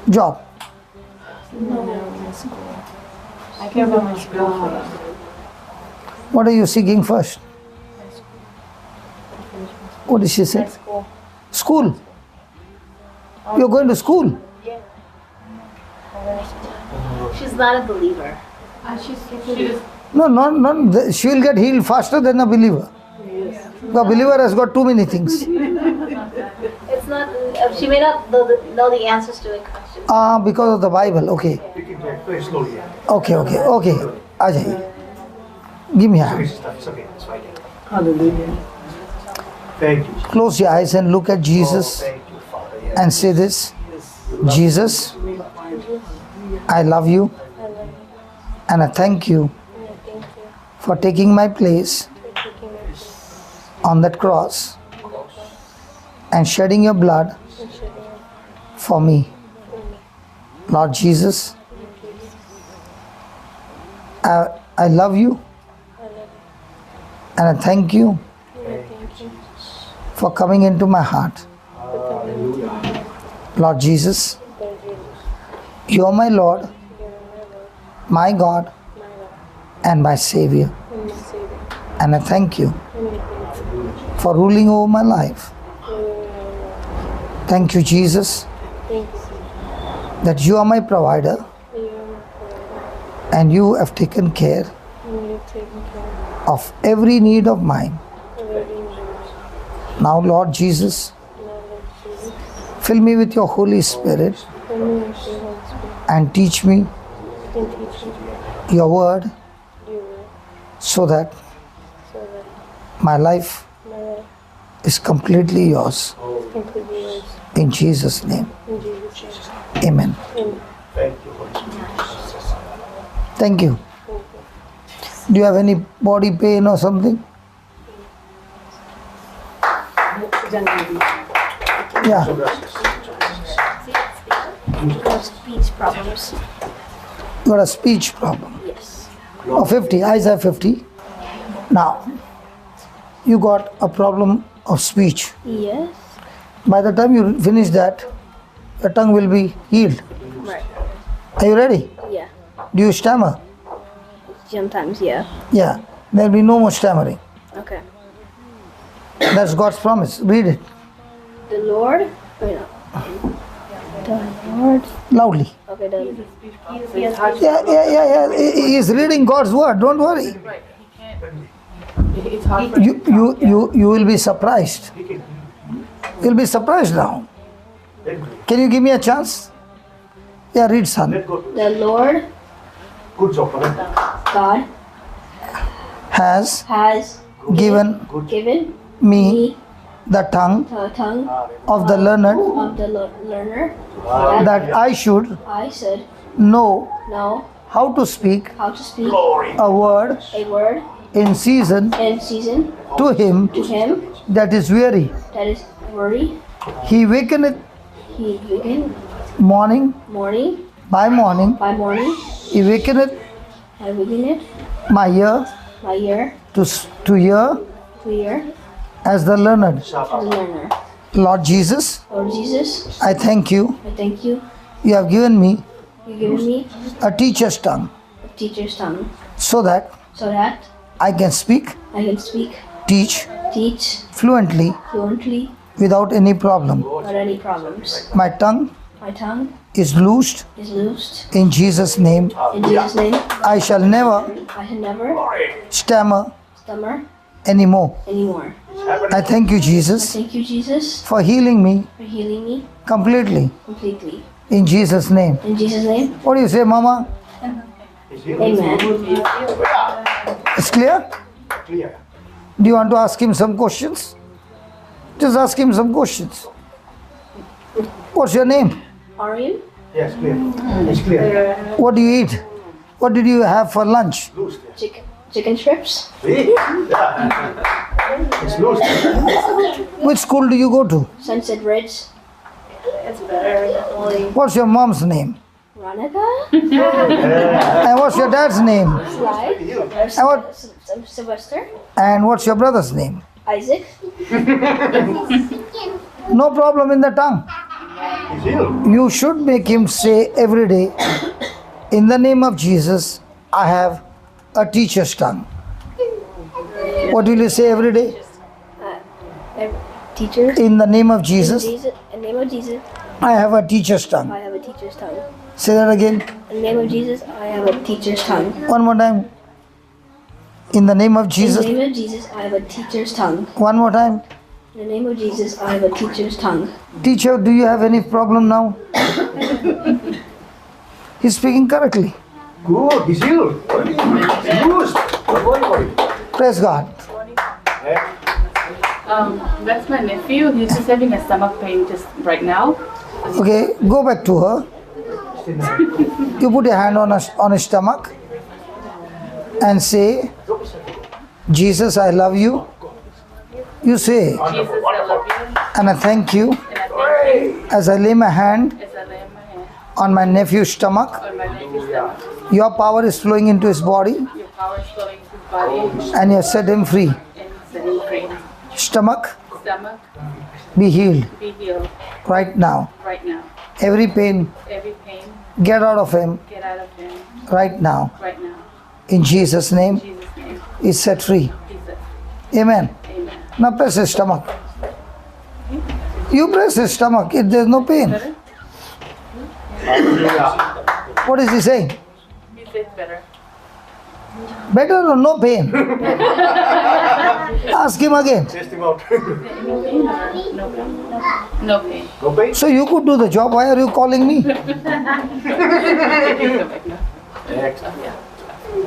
Job. No, my school. I care about my school first. What are you seeking first? What did she say? My school. School. You're going to school. Yeah. She's not a believer. No, she will get healed faster than a believer. The believer has got too many things. It's not. She may not know the answers to a question. Because of the Bible. Okay. You can very slowly. Okay. Ajay. Give me a hand. It's okay. It's fine. Hallelujah. Thank you. Close your eyes and look at Jesus Thank you, Father. Yes. and say this. Jesus, I love you and I thank you for taking my place on that cross and shedding your blood for me. Lord Jesus, I love you and I thank you for coming into my heart. Lord Jesus, you are my Lord, my God, and my Savior. And I thank you for ruling over my life. Thank you, Jesus, that you are my provider and you have taken care of every need of mine. Now, Lord Jesus, fill me with your Holy Spirit and teach me your word so that my life is completely yours. In Jesus' name. Amen. Thank you, Lord Jesus. Thank you. Do you have any body pain or something? Yeah. Speech problems. You got a speech problem. Yes. Oh, 50. Eyes have 50. Now, you got a problem of speech. Yes. By the time you finish that, your tongue will be healed. Right. Are you ready? Yeah. Do you stammer? Sometimes, yeah. Yeah. There will be no more stammering. Okay. That's God's promise. Read it The Lord. Wait, no. The Lord. loudly. Okay, done. Yeah. He is reading God's word. Don't worry. You will be surprised. You'll be surprised now. Can you give me a chance? Yeah, read, son. The Lord Good job, Father. God Has has given given me the tongue the tongue of the learned of the learner that I should I should know know how to speak how to speak a word a word in season in season to him to him that is weary. that is worry. He wakeneth He begin morning morning by morning. by morning. He wakeneth I begin it my ear my ear to hear to hear as the learned. as a learner. Lord Jesus, Lord Jesus, I thank you. I thank you. You have given me You give me a teacher's tongue a teacher's tongue so that so that I can speak, I can speak, teach teach fluently fluently without any problem. without any problems. My tongue My tongue is loosed is loosed. in Jesus' name. In Jesus' name, I shall never I can never stammer stammer anymore. anymore. I thank you, Jesus, Thank you, Jesus, for healing me for healing me completely. completely. In Jesus' name. In Jesus' name, What do you say, Mama? amen. It's clear? Clear. Do you want to ask him some questions? Just ask him some questions. What's your name? Arian? Yes, clear. It's clear. What do you eat? What did you have for lunch? Loose. Chicken strips? See? Yeah. It's loose. Which school do you go to? Sunset Ridge? It's better. Only What's your mom's name? Veronica? And what's your dad's name? Slide? And what? Sylvester? And what's your brother's name? Isaac? No problem in the tongue. He's healed. You should make him say every day, in the name of Jesus, I have a teacher's tongue. What will you say every day? Teacher? In the name of Jesus, In the name of Jesus, I have a teacher's tongue. I have a teacher's tongue. Say that again. In the name of Jesus, I have a teacher's tongue. One more time. In the name of Jesus. In the name of Jesus, I have a teacher's tongue. One more time. In the name of Jesus, I have a teacher's tongue. Teacher, do you have any problem now? He's speaking correctly. Good. He's healed. He's loose. Don't worry about it. Praise God. That's my nephew. He's just having a stomach pain just right now. Okay, go back to her. You put your hand on his stomach and say, Jesus, I love you. You say, Jesus, I love you. and I thank you And I thank you as I lay my hand as I lay my hand on my nephew's stomach. on my nephew's stomach. Your power is flowing into his body Your power is flowing to his body and you have set him free. and set him free. Stomach, Stomach, be healed be healed right now. right now. Every pain, Every pain, get out of him get out of him right now. right now. In Jesus' name, In Jesus' name, he's set free. Jesus. Amen. Amen. Now press his stomach. You press his stomach. There's no pain. What is he saying? He says better. Better or no pain? Ask him again. Test him out. No pain or no pain? No pain. No pain? So you could do the job. Why are you calling me?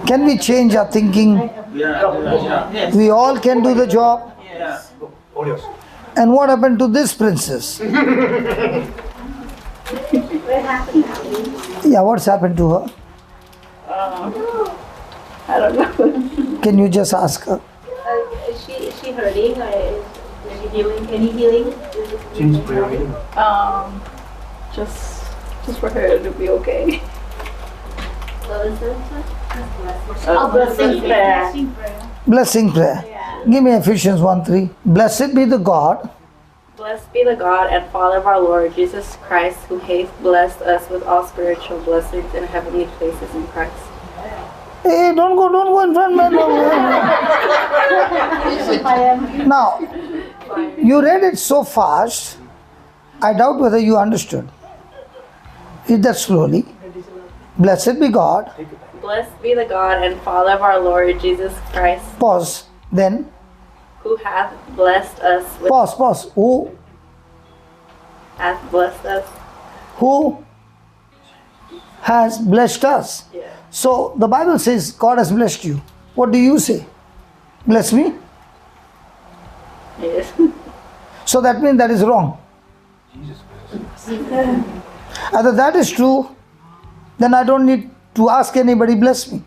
Can we change our thinking? We all can do the job. All yours. And what happened to this princess? Yeah, what's happened to her? I don't know. Can you just ask her? Is she hurting? Is she healing? Any healing? Change prayer. Just for her to be okay. What was that? Blessing prayer. Blessing prayer. Give me Ephesians 1:3. Blessed be the God Blessed be the God and Father of our Lord Jesus Christ, who hath blessed us with all spiritual blessings in heavenly places in Christ. Hey, don't go in front, man. Now, you read it so fast, I doubt whether you understood. Read that slowly. Blessed be God. Blessed be the God and Father of our Lord Jesus Christ, Pause. Then, who hath blessed us with pause. Who hath blessed us. who has blessed us? Yeah. So the Bible says God has blessed you. What do you say? Bless me? Yes. So that means that is wrong. Either that is true, then I don't need to ask anybody bless me.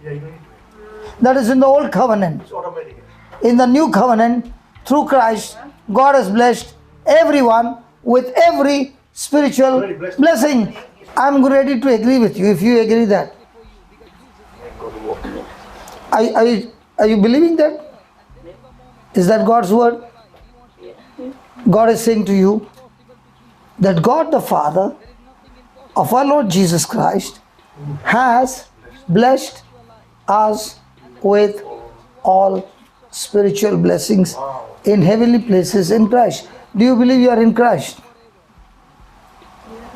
That is in the old covenant. It's automatic. In the new covenant, through Christ, God has blessed everyone with every spiritual blessing. I'm ready to agree with you if you agree that. Are you believing that? Is that God's word? God is saying to you that God the Father of our Lord Jesus Christ has blessed us with all spiritual blessings in heavenly places in Christ. Do you believe you are in Christ?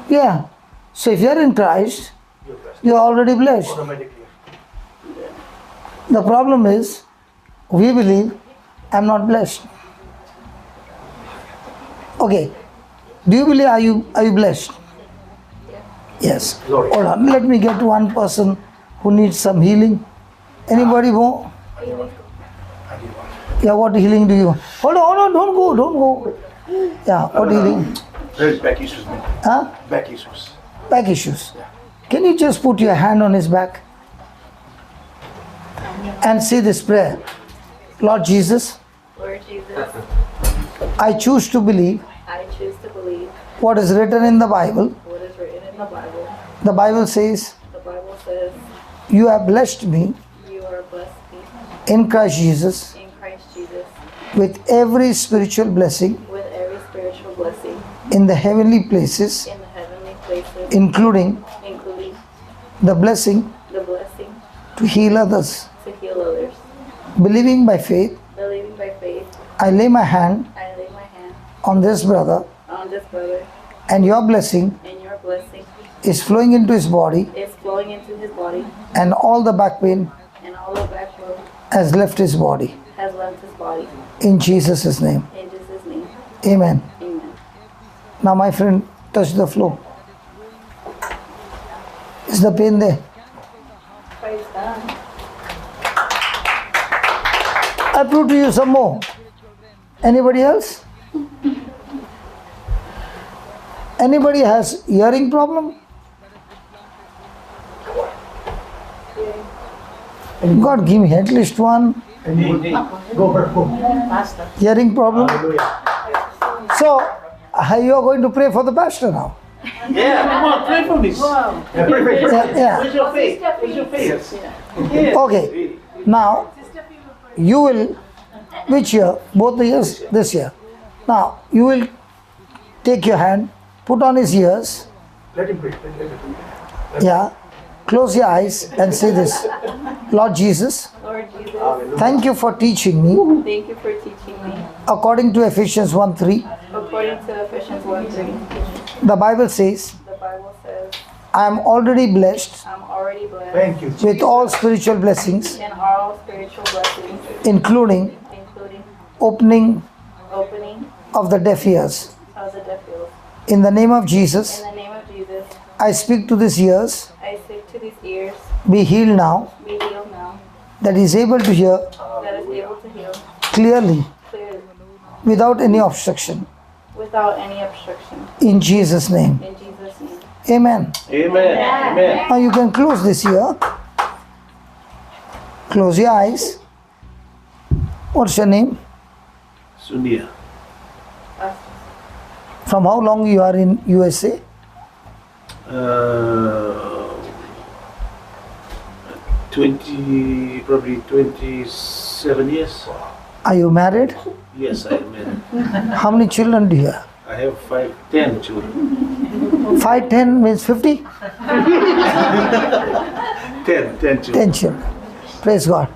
Yeah. So if you are in Christ, you are already blessed. Automatically. The problem is, we believe I'm not blessed. Okay. Do you believe are you blessed? Yes. Glory. Hold on. Let me get one person who needs some healing. Anybody more? Yeah, what healing do you? Hold on, don't go. Yeah, what healing? There's back issues, man. Huh? Back issues. Back issues. Can you just put your hand on his back and say this prayer? Lord Jesus, Lord Jesus, I choose to believe I choose to believe what is written in the Bible. what is written in the Bible. The Bible says, The Bible says, you have blessed me you are blessed me in Christ Jesus in Christ Jesus with every spiritual blessing with every spiritual blessing in the heavenly places, in the heavenly places, including including the blessing the blessing to heal others. to heal others. Believing by faith, Believing by faith, I lay my hand I lay my hand on this brother, on this brother, and your blessing and your blessing is flowing into his body, is flowing into his body, and all the back pain and all the backbone has left his body. has left his body. In Jesus' name. In Jesus' name, Amen. amen. Now, my friend, touch the floor. Is the pain there? Praise God. I prove to you some more. Anybody else? Anybody has hearing problem? God, give me at least one Go for go. hearing problem. Hallelujah. So, you are going to pray for the pastor now. Yeah, come on, pray for me. Yeah, pray. Yeah. Where's your faith? Where's your faith? Okay. Now, you will, which year? Both the years? This year. Now, you will take your hand, put on his ears, Let him pray. Let him pray. yeah, close your eyes and say this. Lord Jesus, Lord Jesus, thank you for teaching me thank you for teaching me according to Ephesians 1:3. according to Ephesians 1:3. The Bible says, The Bible says, I am already blessed I'm already blessed Thank you. with all spiritual blessings, in all spiritual blessings, including including opening opening of the deaf ears. of the deaf ears. In the name of Jesus, In the name of Jesus, I speak to these ears, I say to these ears, be healed now, be healed now, that is able to hear that is able to heal clearly clearly, without any obstruction. without any obstruction. In Jesus' name. In Jesus' name. Amen. Amen. Amen. Now you can close this ear. Close your eyes. What's your name? Sundia. From how long you are in USA? probably 27 years. Are you married? Yes, I am married. How many children do you have? I have 10 children. 5, 10 means 50? 10 children. 10 children. Praise God.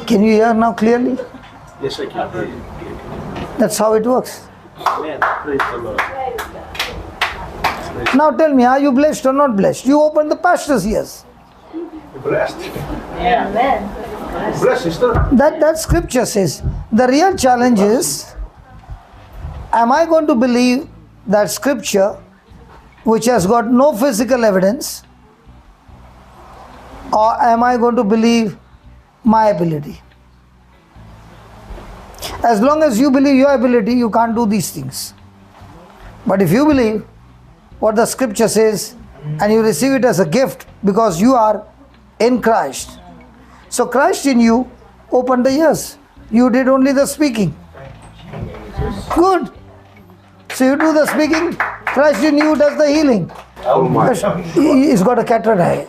Can you hear now clearly? Yes, I can hear you. That's how it works. Amen. Praise the Lord. Now tell me, are you blessed or not blessed? You open the pastor's ears. Blessed. Amen. Blessed, sister. That scripture says, the real challenge is, am I going to believe that scripture which has got no physical evidence, or am I going to believe my ability? As long as you believe your ability, you can't do these things. But if you believe what the scripture says and you receive it as a gift because you are in Christ, so Christ in you opened the ears. You did only the speaking. Good. So you do the speaking, Christ in you does the healing. Oh my. He's got a cataract eye.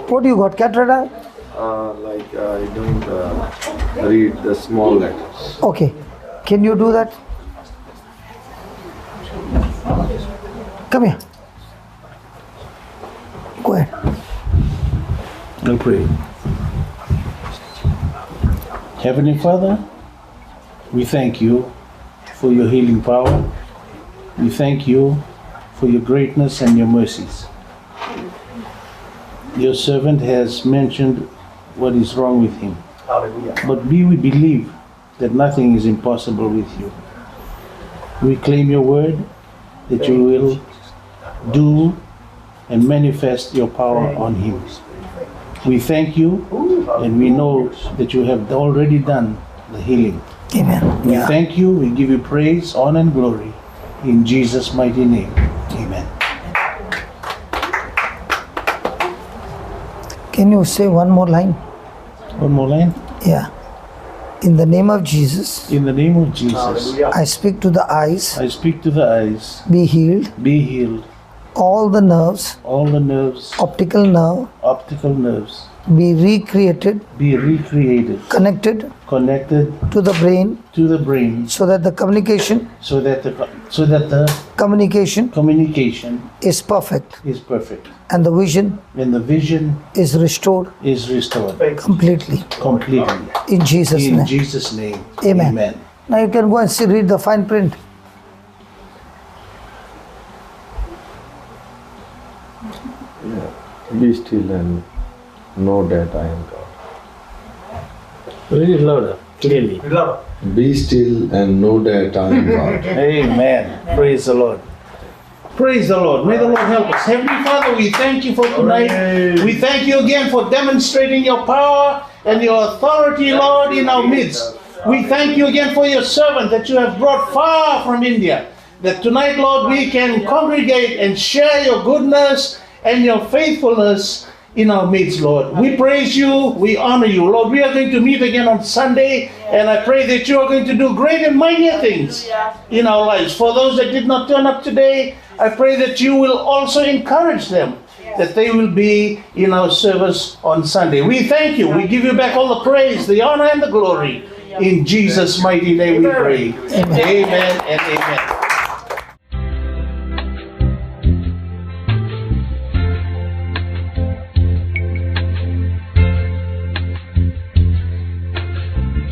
What do you got? Cataract eye? Like I don't read the small letters. Okay. Can you do that? Come here. Go ahead. I'll pray. Heavenly Father, we thank you for your healing power. We thank you for your greatness and your mercies. Your servant has mentioned what is wrong with him. Hallelujah. But we believe that nothing is impossible with you. We claim your word that you will do and manifest your power on him. We thank you and we know that you have already done the healing. Amen. We thank you, we give you praise, honor, and glory. In Jesus' mighty name. Amen. Can you say one more line? One more line. Yeah. In the name of Jesus, In the name of Jesus, I speak to the eyes, I speak to the eyes. be healed. Be healed. All the nerves, All the nerves, optical nerve, optical nerves, be recreated, be recreated, connected connected to the brain, to the brain, so that the communication so that the communication is perfect is perfect, and the vision and the vision is restored is restored completely. completely. In Jesus' In name. Jesus' name. Amen. Amen. Now you can go and see, read the fine print. Be still and know that I am God. Read it louder, clearly. Be still and know that I am God. Amen. Praise the Lord. Praise the Lord. May the Lord help us. Heavenly Father, we thank you for tonight. We thank you again for demonstrating your power and your authority, Lord, in our midst. We thank you again for your servant that you have brought far from India. That tonight, Lord, we can congregate and share your goodness and your faithfulness in our midst, Lord. We praise you, we honor you. Lord, we are going to meet again on Sunday, and I pray that you are going to do great and mightier things in our lives. For those that did not turn up today, I pray that you will also encourage them, that they will be in our service on Sunday. We thank you. We give you back all the praise, the honor, and the glory. In Jesus' mighty name we pray. Amen and amen.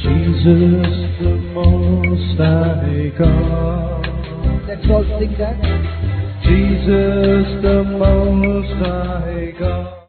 Jesus, the Most High God. Let's all sing that. Jesus, the Most High God.